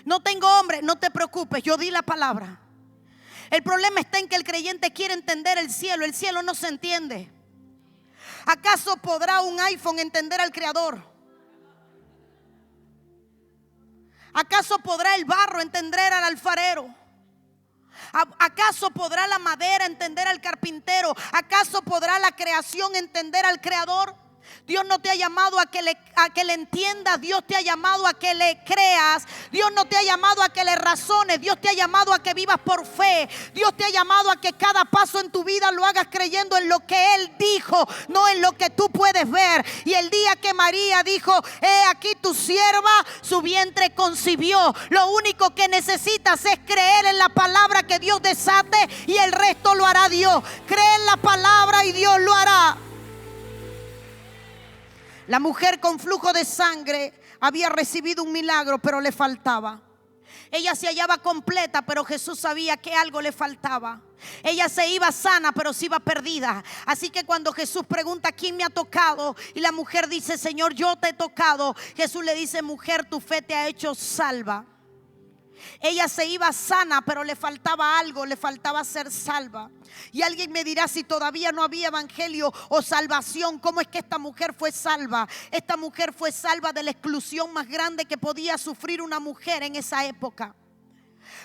No tengo hombre, no te preocupes, yo di la palabra. El problema está en que el creyente quiere entender el cielo. El cielo no se entiende. ¿Acaso podrá un iPhone entender al Creador? ¿Acaso podrá el barro entender al alfarero? ¿Acaso podrá la madera entender al carpintero? ¿Acaso podrá la creación entender al Creador? Dios no te ha llamado a que le entiendas. Dios te ha llamado a que le creas. Dios no te ha llamado a que le razones. Dios te ha llamado a que vivas por fe. Dios te ha llamado a que cada paso en tu vida lo hagas creyendo en lo que Él dijo, no en lo que tú puedes ver. Y el día que María dijo: he aquí tu sierva, su vientre concibió. Lo único que necesitas es creer en la palabra que Dios desate, y el resto lo hará Dios. Cree en la palabra y Dios lo hará. La mujer con flujo de sangre había recibido un milagro, pero le faltaba. Ella se hallaba completa, pero Jesús sabía que algo le faltaba. Ella se iba sana, pero se iba perdida. Así que cuando Jesús pregunta: ¿quién me ha tocado? Y la mujer dice: Señor, yo te he tocado. Jesús le dice: mujer, tu fe te ha hecho salva. Ella se iba sana, pero le faltaba algo, le faltaba ser salva. Y alguien me dirá: si todavía no había evangelio o salvación, ¿cómo es que esta mujer fue salva? Esta mujer fue salva de la exclusión más grande que podía sufrir una mujer en esa época.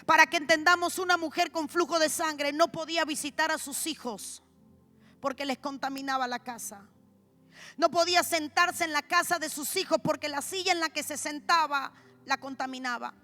Para que entendamos, una mujer con flujo de sangre no podía visitar a sus hijos porque les contaminaba la casa. No podía sentarse en la casa de sus hijos porque la silla en la que se sentaba la contaminaba.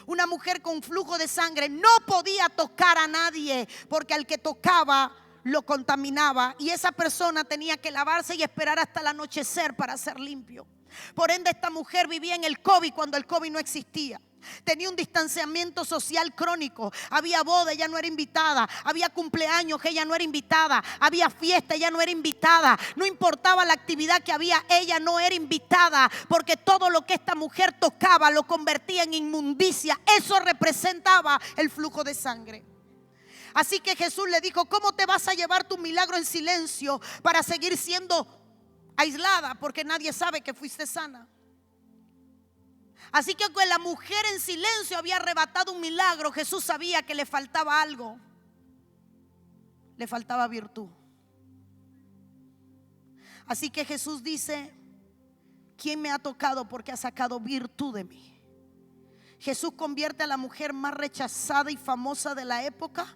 Una mujer con flujo de sangre no podía tocar a nadie porque al que tocaba lo contaminaba, y esa persona tenía que lavarse y esperar hasta el anochecer para ser limpio. Por ende, esta mujer vivía en el COVID cuando el COVID no existía. Tenía un distanciamiento social crónico. Había boda, ella no era invitada. Había cumpleaños, ella no era invitada. Había fiesta, ella no era invitada. No importaba la actividad que había, ella no era invitada, porque todo lo que esta mujer tocaba lo convertía en inmundicia. Eso representaba el flujo de sangre. Así que Jesús le dijo: ¿cómo te vas a llevar tu milagro en silencio para seguir siendo aislada? Porque nadie sabe que fuiste sana. Así que aunque la mujer en silencio había arrebatado un milagro, Jesús sabía que le faltaba algo. Le faltaba virtud. Así que Jesús dice: ¿quién me ha tocado? Porque ha sacado virtud de mí. Jesús convierte a la mujer más rechazada y famosa de la época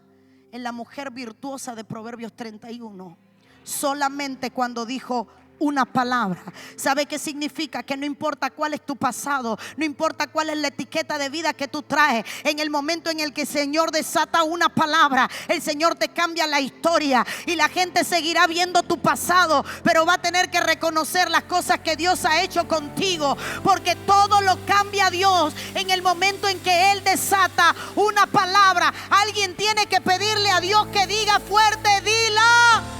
en la mujer virtuosa de Proverbios 31. Solamente cuando dijo una palabra. ¿Sabe qué significa? Que no importa cuál es tu pasado, no importa cuál es la etiqueta de vida que tú traes, en el momento en el que el Señor desata una palabra, el Señor te cambia la historia. Y la gente seguirá viendo tu pasado, pero va a tener que reconocer las cosas que Dios ha hecho contigo, porque todo lo cambia Dios en el momento en que Él desata una palabra. Alguien tiene que pedirle a Dios que diga fuerte: dila.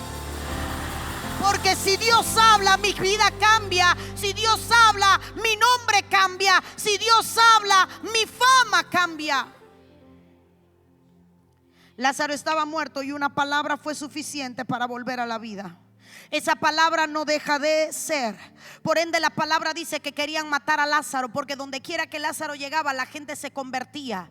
Porque si Dios habla, mi vida cambia. Si Dios habla, mi nombre cambia. Si Dios habla, mi fama cambia. Lázaro estaba muerto y una palabra fue suficiente para volver a la vida. Esa palabra no deja de ser. Por ende, la palabra dice que querían matar a Lázaro, porque donde quiera que Lázaro llegaba, la gente se convertía.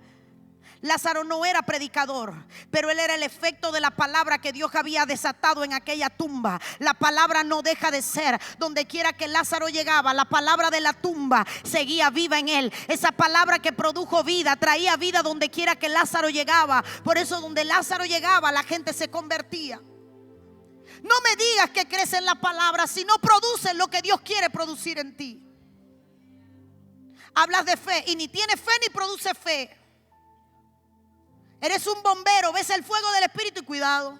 Lázaro no era predicador, pero él era el efecto de la palabra que Dios había desatado en aquella tumba. La palabra no deja de ser. Donde quiera que Lázaro llegaba, la palabra de la tumba seguía viva en él. Esa palabra que produjo vida, traía vida donde quiera que Lázaro llegaba. Por eso donde Lázaro llegaba, la gente se convertía. No me digas que crees en la palabra si no produces lo que Dios quiere producir en ti. Hablas de fe y ni tienes fe ni produces fe. Eres un bombero, ves el fuego del Espíritu y cuidado.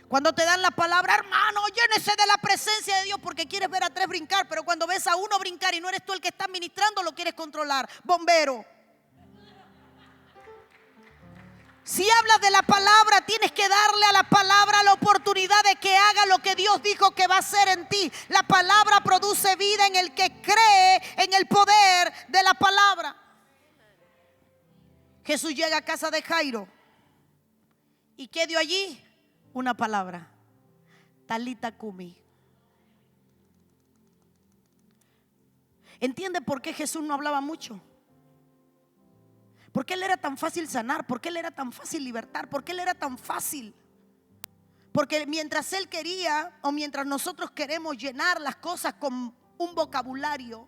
Cuando te dan la palabra: hermano, llénese de la presencia de Dios, porque quieres ver a tres brincar. Pero cuando ves a uno brincar y no eres tú el que está ministrando, lo quieres controlar. Bombero. Si hablas de la palabra, tienes que darle a la palabra la oportunidad de que haga lo que Dios dijo que va a hacer en ti. La palabra produce vida en el que cree en el poder de la palabra. Jesús llega a casa de Jairo. ¿Y qué dio allí? Una palabra: Talita cumi. ¿Entiende por qué Jesús no hablaba mucho? ¿Por qué Él era tan fácil sanar? ¿Por qué Él era tan fácil libertar? ¿Por qué Él era tan fácil? Porque mientras Él quería, o mientras nosotros queremos llenar las cosas con un vocabulario,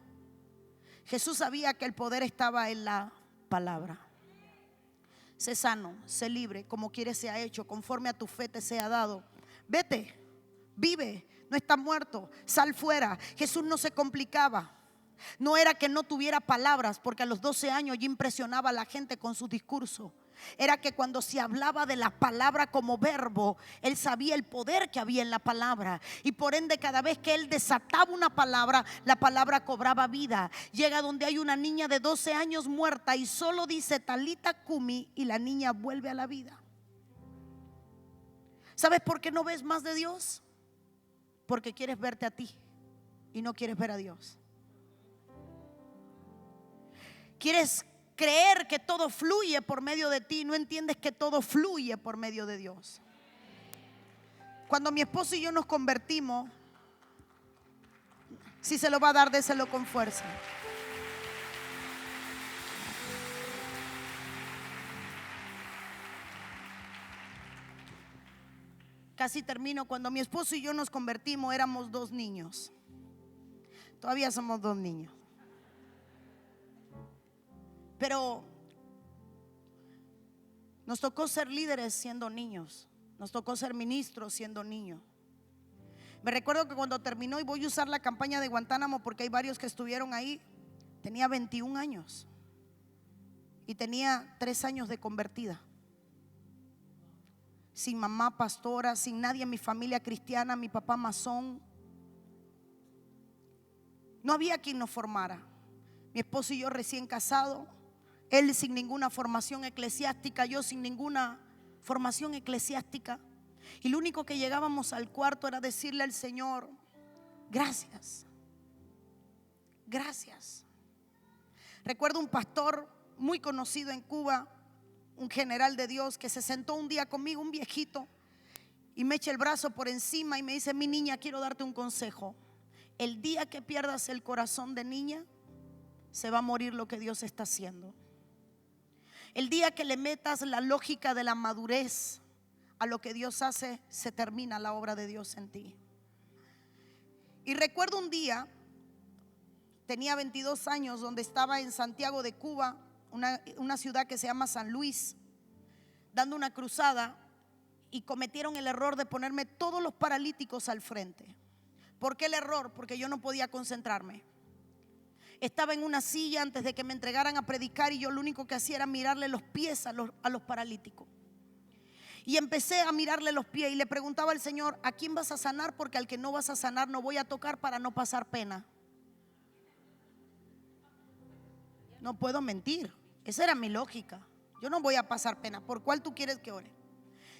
Jesús sabía que el poder estaba en la palabra. Sé sano, sé libre, como quieres sea hecho, conforme a tu fe te sea dado. Vete, vive, no estás muerto, sal fuera. Jesús no se complicaba. No era que no tuviera palabras, porque a los 12 años ya impresionaba a la gente con su discurso. Era que cuando se hablaba de la palabra como verbo, Él sabía el poder que había en la palabra. Y por ende, cada vez que Él desataba una palabra, la palabra cobraba vida. Llega donde hay una niña de 12 años muerta y solo dice Talita cumi, y la niña vuelve a la vida. ¿Sabes por qué no ves más de Dios? Porque quieres verte a ti y no quieres ver a Dios. Quieres creer que todo fluye por medio de ti, no entiendes que todo fluye por medio de Dios. Cuando mi esposo y yo nos convertimos, si se lo va a dar, déselo con fuerza. Casi termino. Cuando mi esposo y yo nos convertimos, éramos 2 niños. Todavía somos 2 niños. Pero nos tocó ser líderes siendo niños. Nos tocó ser ministros siendo niños. Me recuerdo que cuando terminó, y voy a usar la campaña de Guantánamo porque hay varios que estuvieron ahí, tenía 21 años y tenía 3 años de convertida. Sin mamá pastora, sin nadie en mi familia cristiana, mi papá masón. No había quien nos formara. Mi esposo y yo recién casados. Él sin ninguna formación eclesiástica, yo sin ninguna formación eclesiástica. Y lo único que llegábamos al cuarto era decirle al Señor: gracias, gracias. Recuerdo un pastor muy conocido en Cuba, un general de Dios que se sentó un día conmigo, un viejito, y me echa el brazo por encima y me dice: mi niña, quiero darte un consejo. El día que pierdas el corazón de niña, se va a morir lo que Dios está haciendo. El día que le metas la lógica de la madurez a lo que Dios hace, se termina la obra de Dios en ti. Y recuerdo un día, tenía 22 años, donde estaba en Santiago de Cuba, una ciudad que se llama San Luis, dando una cruzada, y cometieron el error de ponerme todos los paralíticos al frente. ¿Por qué el error? Porque yo no podía concentrarme. Estaba en una silla antes de que me entregaran a predicar, y yo lo único que hacía era mirarle los pies a los paralíticos. Y empecé a mirarle los pies y le preguntaba al Señor: ¿a quién vas a sanar? Porque al que no vas a sanar no voy a tocar para no pasar pena. No puedo mentir, esa era mi lógica. Yo no voy a pasar pena. ¿Por cuál tú quieres que ore?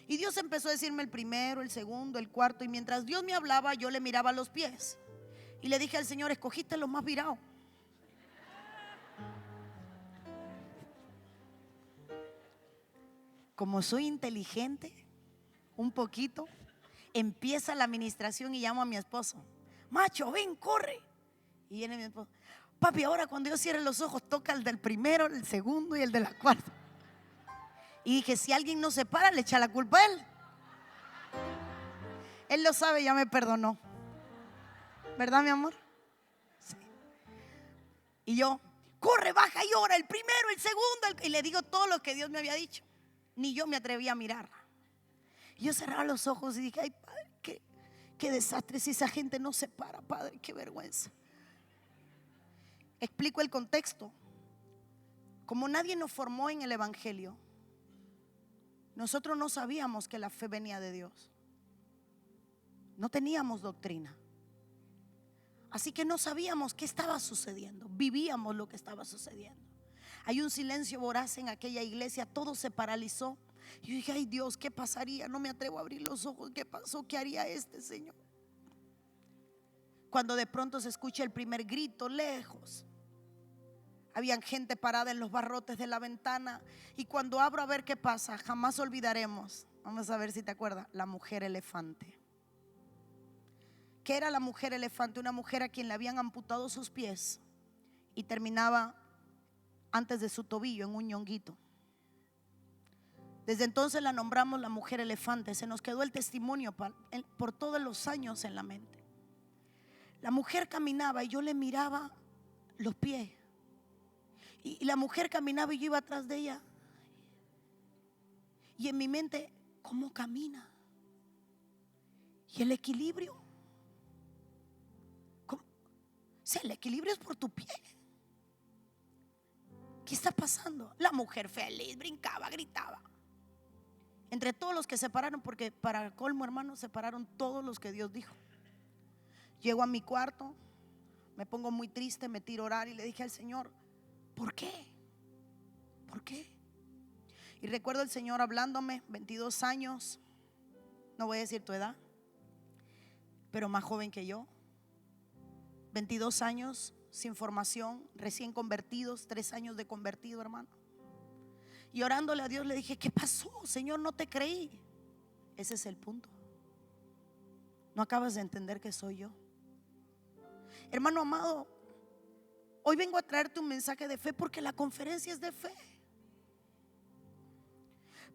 Y Dios empezó a decirme el primero, el segundo, el cuarto. Y mientras Dios me hablaba, yo le miraba los pies. Y le dije al Señor: escogiste los más virados. Como soy inteligente, un poquito, empieza la administración y llamo a mi esposo: macho, ven, corre. Y viene mi esposo: papi, ahora cuando yo cierre los ojos, toca el del primero, el segundo y el de la cuarta. Y dije: si alguien no se para, le echa la culpa a él. Él lo sabe, ya me perdonó. ¿Verdad, mi amor? Sí. Y yo: corre, baja y ora, el primero, el segundo. Y le digo todo lo que Dios me había dicho. Ni yo me atreví a mirar. Y yo cerraba los ojos y dije: ay, Padre, qué desastre si esa gente no se para, Padre, qué vergüenza. Explico el contexto. Como nadie nos formó en el evangelio, nosotros no sabíamos que la fe venía de Dios. No teníamos doctrina. Así que no sabíamos qué estaba sucediendo. Vivíamos lo que estaba sucediendo. Hay un silencio voraz en aquella iglesia. Todo se paralizó. Y yo dije: ay, Dios, ¿qué pasaría? No me atrevo a abrir los ojos. ¿Qué pasó? ¿Qué haría este Señor? Cuando de pronto se escucha el primer grito lejos. Habían gente parada en los barrotes de la ventana. Y cuando abro a ver qué pasa, jamás olvidaremos. Vamos a ver si te acuerdas. La mujer elefante. ¿Qué era la mujer elefante? Una mujer a quien le habían amputado sus pies y terminaba antes de su tobillo en un ñonguito. Desde entonces la nombramos la mujer elefante. Se nos quedó el testimonio por todos los años en la mente. La mujer caminaba y yo le miraba los pies. Y la mujer caminaba y yo iba atrás de ella. Y en mi mente: ¿cómo camina? Y el equilibrio. ¿Cómo? O sea, el equilibrio es por tu pie. ¿Qué está pasando? La mujer feliz, brincaba, gritaba. Entre todos los que se pararon, porque para colmo, hermano, se pararon todos los que Dios dijo. Llego a mi cuarto, me pongo muy triste, me tiro a orar y le dije al Señor: ¿por qué? ¿Por qué? Y recuerdo el Señor hablándome, 22 años, no voy a decir tu edad, pero más joven que yo. 22 años sin formación, recién convertidos, 3 años de convertido, hermano. Y orándole a Dios le dije: ¿qué pasó, Señor? No te creí. Ese es el punto. No acabas de entender que soy yo. Hermano amado, hoy vengo a traerte un mensaje de fe, porque la conferencia es de fe.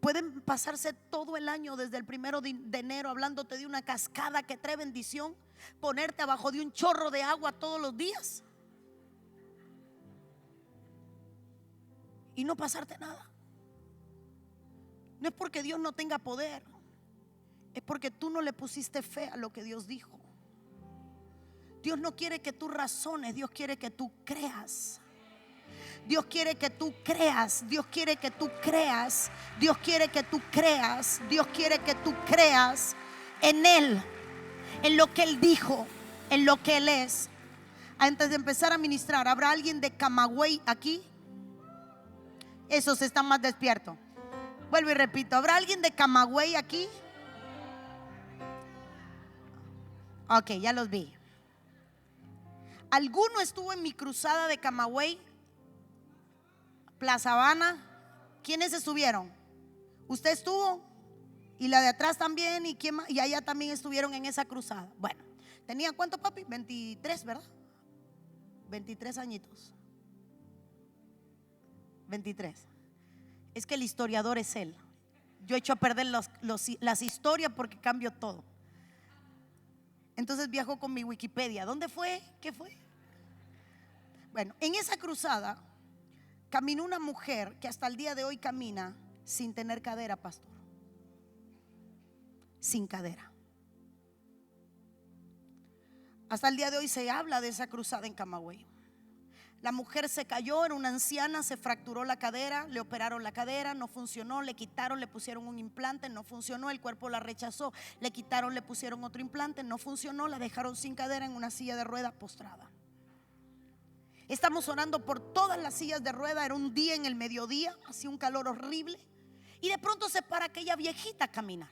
Pueden pasarse todo el año, desde el 1 de enero, hablándote de una cascada que trae bendición, ponerte abajo de un chorro de agua todos los días y no pasarte nada. No es porque Dios no tenga poder, es porque tú no le pusiste fe a lo que Dios dijo. Dios no quiere que tú razones, Dios quiere que tú creas. Dios quiere que tú creas, Dios quiere que tú creas, Dios quiere que tú creas, Dios quiere que tú creas en Él, en lo que Él dijo, en lo que Él es. Antes de empezar a ministrar, ¿habrá alguien de Camagüey aquí? Esos están más despiertos. Vuelvo y repito, ¿habrá alguien de Camagüey aquí? Ok, ya los vi. ¿Alguno estuvo en mi cruzada de Camagüey? Plaza Habana. ¿Quiénes estuvieron? Usted estuvo, y la de atrás también, y quién más, y allá también estuvieron en esa cruzada. Bueno, ¿tenía cuánto, papi? 23, ¿verdad? 23 añitos. 23. Es que el historiador es él. Yo echo a perder las historias porque cambio todo. Entonces viajo con mi Wikipedia. ¿Dónde fue? ¿Qué fue? Bueno, en esa cruzada caminó una mujer que hasta el día de hoy camina sin tener cadera, pastor. Sin cadera. Hasta el día de hoy se habla de esa cruzada en Camagüey. La mujer se cayó, era una anciana, se fracturó la cadera, le operaron la cadera, no funcionó, le quitaron, le pusieron un implante, no funcionó, el cuerpo la rechazó, le quitaron, le pusieron otro implante, no funcionó, la dejaron sin cadera en una silla de ruedas postrada. Estamos orando por todas las sillas de ruedas, era un día en el mediodía, hacía un calor horrible, y de pronto se para aquella viejita a caminar.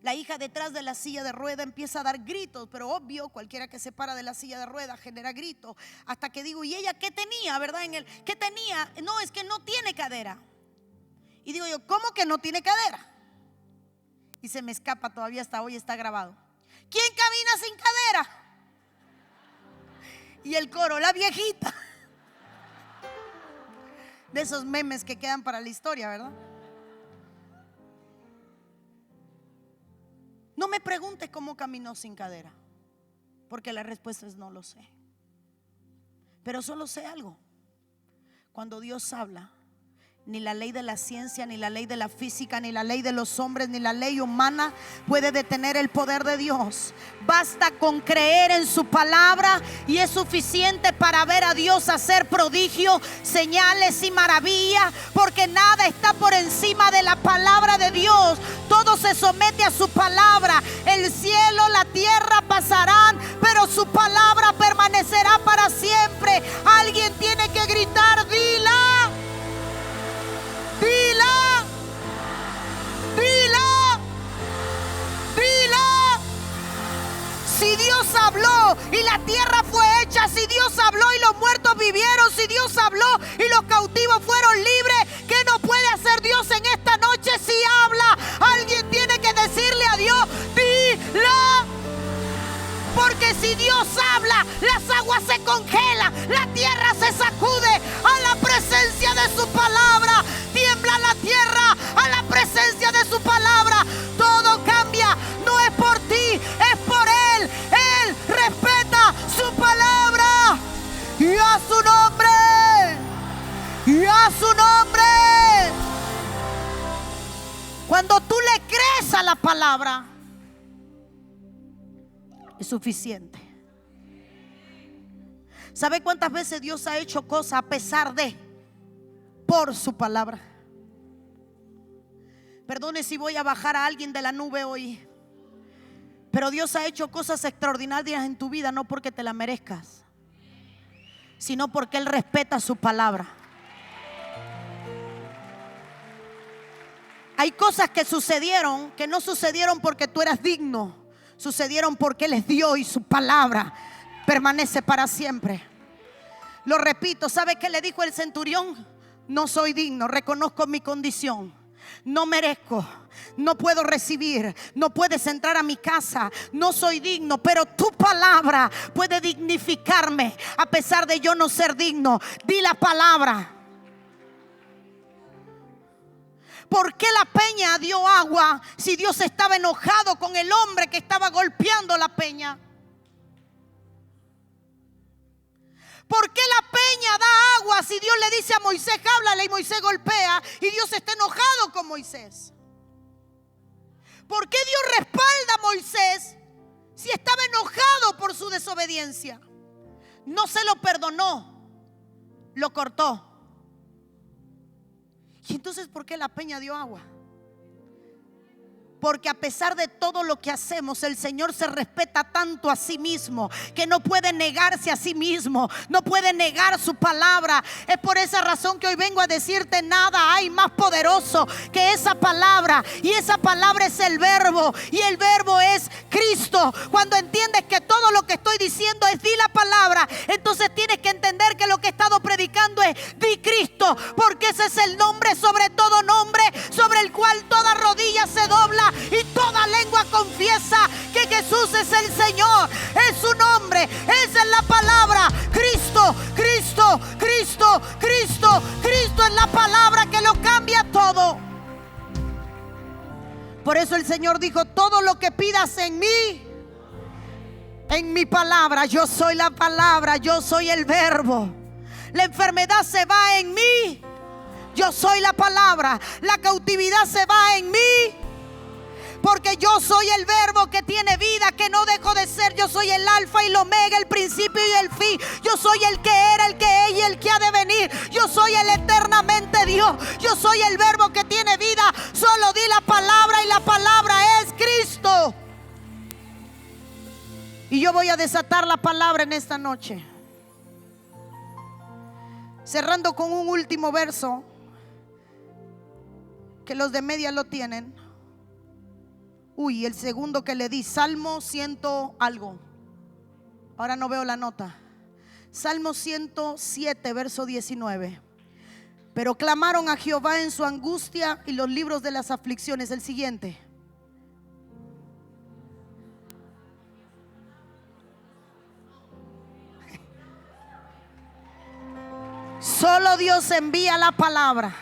La hija detrás de la silla de rueda empieza a dar gritos, pero obvio, cualquiera que se para de la silla de rueda genera gritos. Hasta que digo, ¿y ella qué tenía, verdad? ¿Qué tenía? No, es que no tiene cadera. Y digo yo, ¿cómo que no tiene cadera? Y se me escapa, todavía hasta hoy está grabado. ¿Quién camina sin cadera? Y el coro, la viejita. De esos memes que quedan para la historia, ¿verdad? No me pregunte cómo caminó sin cadera, porque la respuesta es no lo sé. Pero solo sé algo: cuando Dios habla, ni la ley de la ciencia, ni la ley de la física, ni la ley de los hombres, ni la ley humana puede detener el poder de Dios. Basta con creer en su palabra y es suficiente para ver a Dios hacer prodigios, señales y maravillas, porque nada está por encima de la palabra de Dios. Todo se somete a su palabra. El cielo, la tierra pasarán, pero su palabra permanecerá para siempre. Alguien tiene que gritar, dila. Dila, dila, dila. Si Dios habló y la tierra fue hecha, si Dios habló y los muertos vivieron, si Dios habló y los cautivos fueron libres, ¿qué no puede hacer Dios en esta noche si habla? Alguien tiene que decirle a Dios, dila. Porque si Dios habla, las aguas se congelan, la tierra se sacude a la presencia de su palabra. Tiembla la tierra a la presencia de su palabra. Todo cambia, no es por ti, es por Él. Él respeta su palabra. Y a su nombre, y a su nombre. Cuando tú le crees a la palabra, es suficiente. ¿Sabe cuántas veces Dios ha hecho cosas a pesar de, por su palabra? Perdone si voy a bajar a alguien de la nube hoy, pero Dios ha hecho cosas extraordinarias en tu vida, no porque te la merezcas, sino porque Él respeta su palabra. Hay cosas que sucedieron, que no sucedieron porque tú eras digno, sucedieron porque Él les dio y su palabra permanece para siempre. Lo repito, ¿sabe qué le dijo el centurión? No soy digno, reconozco mi condición, no merezco, no puedo recibir, no puedes entrar a mi casa, no soy digno, pero tu palabra puede dignificarme a pesar de yo no ser digno. Di la palabra. ¿Por qué la peña dio agua si Dios estaba enojado con el hombre que estaba golpeando la peña? ¿Por qué la peña da agua si Dios le dice a Moisés, háblale, y Moisés golpea y Dios está enojado con Moisés? ¿Por qué Dios respalda a Moisés si estaba enojado por su desobediencia? No se lo perdonó, lo cortó. ¿Y entonces por qué la peña dio agua? Porque a pesar de todo lo que hacemos, el Señor se respeta tanto a sí mismo que no puede negarse a sí mismo, no puede negar su palabra. Es por esa razón que hoy vengo a decirte: nada hay más poderoso que esa palabra, y esa palabra es el verbo, y el verbo es Cristo. Cuando entiendes que todo lo que estoy diciendo es di la palabra, entonces tienes que entender que lo que he estado predicando es di Cristo, porque ese es el nombre cual toda rodilla se dobla y toda lengua confiesa que Jesús es el Señor. Es su nombre, esa es la palabra. Cristo, Cristo, Cristo, Cristo, Cristo es la palabra que lo cambia todo. Por eso el Señor dijo: todo lo que pidas en mí, en mi palabra. Yo soy la palabra, yo soy el verbo. La enfermedad se va en mí, yo soy la palabra. La cautividad se va en mí, porque yo soy el verbo que tiene vida, que no dejo de ser. Yo soy el alfa y el omega, el principio y el fin. Yo soy el que era, el que es y el que ha de venir. Yo soy el eternamente Dios. Yo soy el verbo que tiene vida. Solo di la palabra y la palabra es Cristo. Y yo voy a desatar la palabra en esta noche, cerrando con un último verso que los de media lo tienen. El segundo que le di, Salmo 100 algo. Ahora no veo la nota. Salmo 107, verso 19. Pero clamaron a Jehová en su angustia y los libros de las aflicciones. El siguiente. Solo Dios envía la palabra.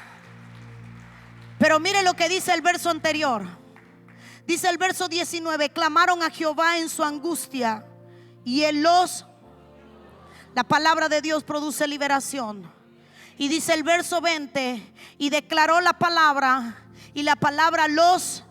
Pero mire lo que dice el verso anterior. Dice el verso 19: clamaron a Jehová en su angustia y él los... La palabra de Dios produce liberación. Y dice el verso 20: y declaró la palabra, y la palabra los...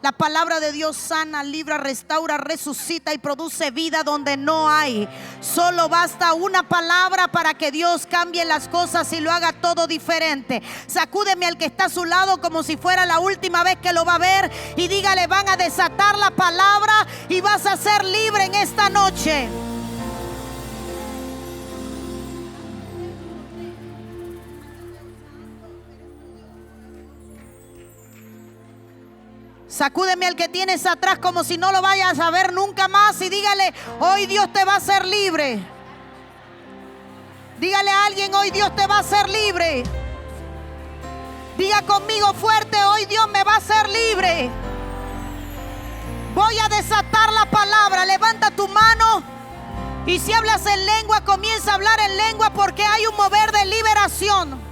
La palabra de Dios sana, libra, restaura, resucita y produce vida donde no hay. Solo basta una palabra para que Dios cambie las cosas y lo haga todo diferente. Sacúdeme al que está a su lado como si fuera la última vez que lo va a ver y dígale: van a desatar la palabra y vas a ser libre en esta noche. Sacúdeme al que tienes atrás como si no lo vayas a ver nunca más y dígale: hoy Dios te va a hacer libre. Dígale a alguien: hoy Dios te va a hacer libre. Diga conmigo fuerte: hoy Dios me va a hacer libre. Voy a desatar la palabra. Levanta tu mano y si hablas en lengua, comienza a hablar en lengua, porque hay un mover de liberación.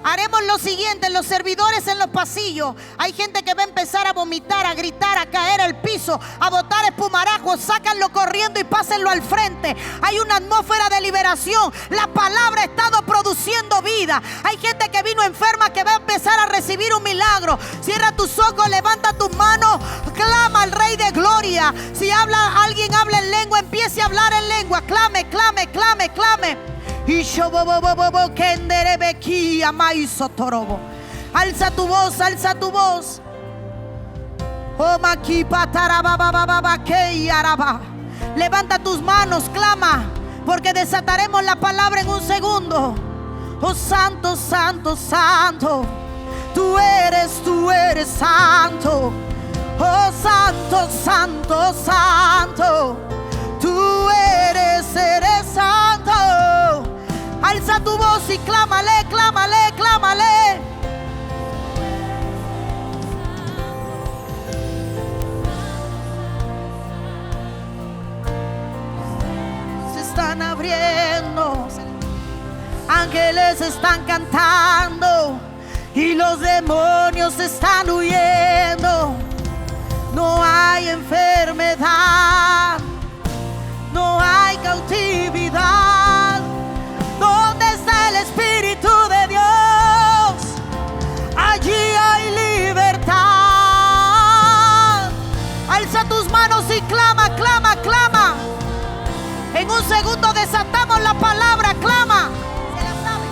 Haremos lo siguiente: los servidores en los pasillos, hay gente que va a empezar a vomitar, a gritar, a caer al piso, a botar espumarajos. Sácanlo corriendo y pásenlo al frente. Hay una atmósfera de liberación. La palabra ha estado produciendo vida. Hay gente que vino enferma que va a empezar a recibir un milagro. Cierra tus ojos, levanta tus manos, clama al Rey de Gloria. Si alguien habla en lengua, empiece a hablar en lengua. Clame, clame, clame, clame. Alza tu voz, alza tu voz. Levanta tus manos, clama, porque desataremos la palabra en un segundo. Oh santo, santo, santo, tú eres santo. Oh santo, santo, santo, tú eres santo. Alza tu voz y clámale, clámale, clámale. Se están abriendo, ángeles están cantando y los demonios están huyendo. No hay enfermedad, no hay cautividad. ¿Dónde está el Espíritu de Dios? Allí hay libertad. Alza tus manos y clama, clama, clama. En un segundo desatamos la palabra, clama. Se la sabe,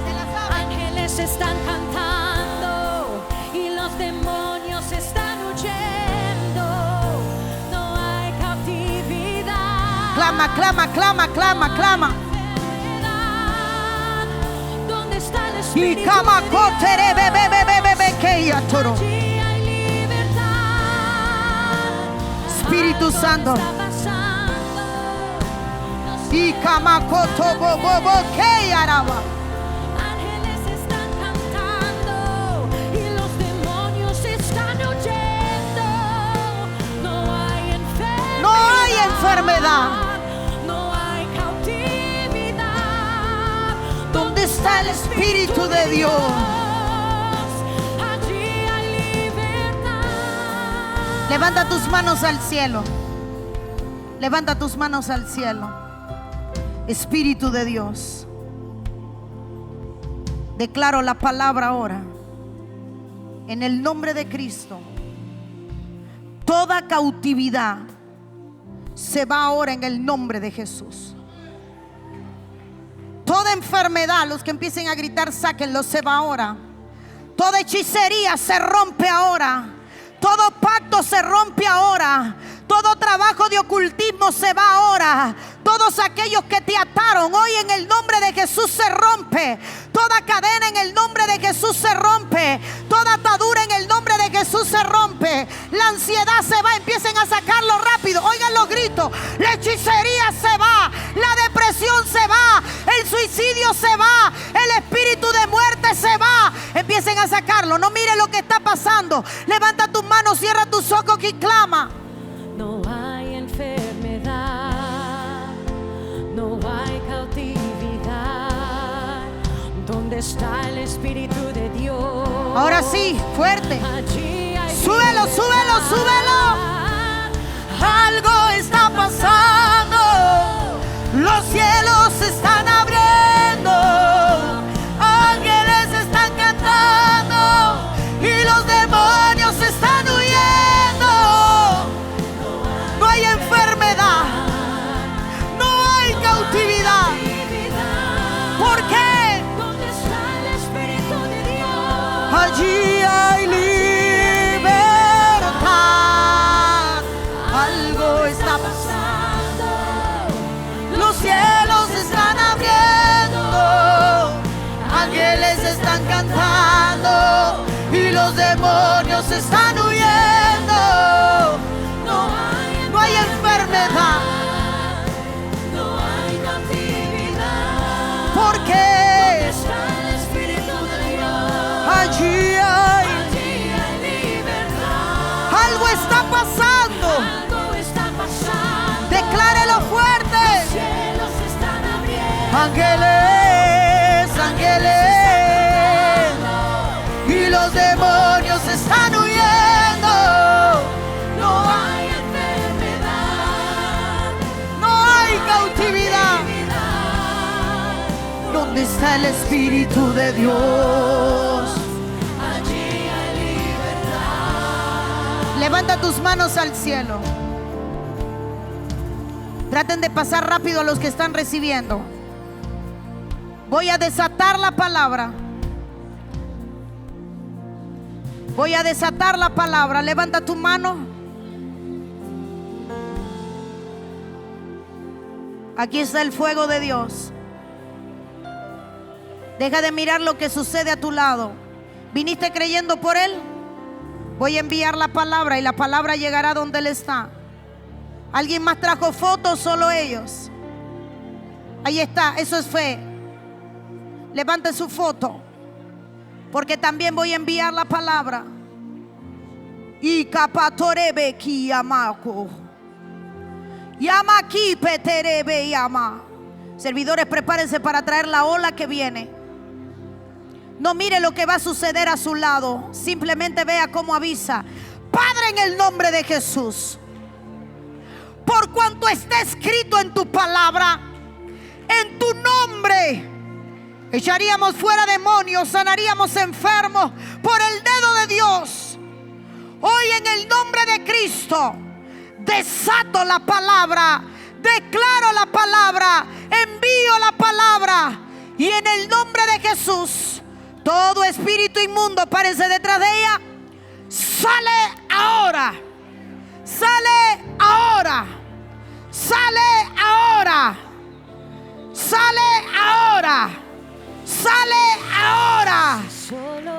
se la sabe. Ángeles están cantando y los demonios están huyendo. No hay cautividad. Clama, clama, clama, clama, clama. Y cama cotere bebe bebe bebe que ya toro. Espíritu Santo. Y cama coto bobo que araba. Ángeles están cantando. enfermedad. no hay cautividad. ¿Dónde está el Espíritu de Dios? Allí hay libertad. Levanta tus manos al cielo. Levanta tus manos al cielo. Espíritu de Dios, declaro la palabra ahora. En el nombre de Cristo, toda cautividad se va ahora en el nombre de Jesús. Toda enfermedad, los que empiecen a gritar, sáquenlo, se va ahora. Toda hechicería se rompe ahora. Todo pacto se rompe ahora. Todo trabajo de ocultismo se va ahora. Todos aquellos que te ataron, hoy en el nombre de Jesús se rompe. Toda cadena en el nombre de Jesús se rompe. Toda atadura en el nombre de Jesús se rompe. La ansiedad se va, empiecen a sacarlo rápido. Oigan los gritos. La hechicería se va. La depresión se va. El suicidio se va. El espíritu de muerte se va. Empiecen a sacarlo. No mire lo que está pasando. Levanta tus manos, cierra tus ojos y clama. No hay enfermedad, no hay cautividad. ¿Dónde está el Espíritu de Dios? Ahora sí, fuerte. Allí hay Súbelo, súbelo, súbelo. Algo está pasando. Los cielos se están abriendo. Ángeles están cantando. Y los demonios están huyendo. No hay enfermedad. No hay cautividad. ¿Por qué? ¿Dónde está el Espíritu de Dios? Allí hay libertad. Algo está pasando. Los cielos se están abriendo. Ángeles están cantando. Y los demonios están huyendo. No hay enfermedad. No hay cautividad. ¿Por ¿Dónde qué? está el Espíritu de Dios? Allí hay. Allí hay libertad. Algo está pasando. Algo está pasando. Declárelo fuerte. Los cielos se están abriendo. Ángeles, ángeles. Y los demonios están huyendo. No hay enfermedad. No hay cautividad. ¿Dónde está el Espíritu de Dios? Allí hay libertad. Levanta tus manos al cielo. Traten de pasar rápido a los que están recibiendo. Voy a desatar la palabra. Voy a desatar la palabra. Levanta tu mano. Aquí está el fuego de Dios. Deja de mirar lo que sucede a tu lado. ¿Viniste creyendo por Él? Voy a enviar la palabra y la palabra llegará donde Él está. ¿Alguien más trajo fotos? Solo ellos. Ahí está, eso es fe. Levante su foto, porque también voy a enviar la palabra. Y capatorebe ki yamako. Llama aquí peterebe llama. Servidores, prepárense para traer la ola que viene. No mire lo que va a suceder a su lado. Simplemente vea cómo avisa. Padre, en el nombre de Jesús, por cuanto está escrito en tu palabra, en tu nombre echaríamos fuera demonios, sanaríamos enfermos por el dedo de Dios. Hoy en el nombre de Cristo desato la palabra, declaro la palabra, envío la palabra, y en el nombre de Jesús todo espíritu inmundo, párense detrás de ella, sale ahora, sale ahora, sale ahora, sale ahora, sale ahora. Solo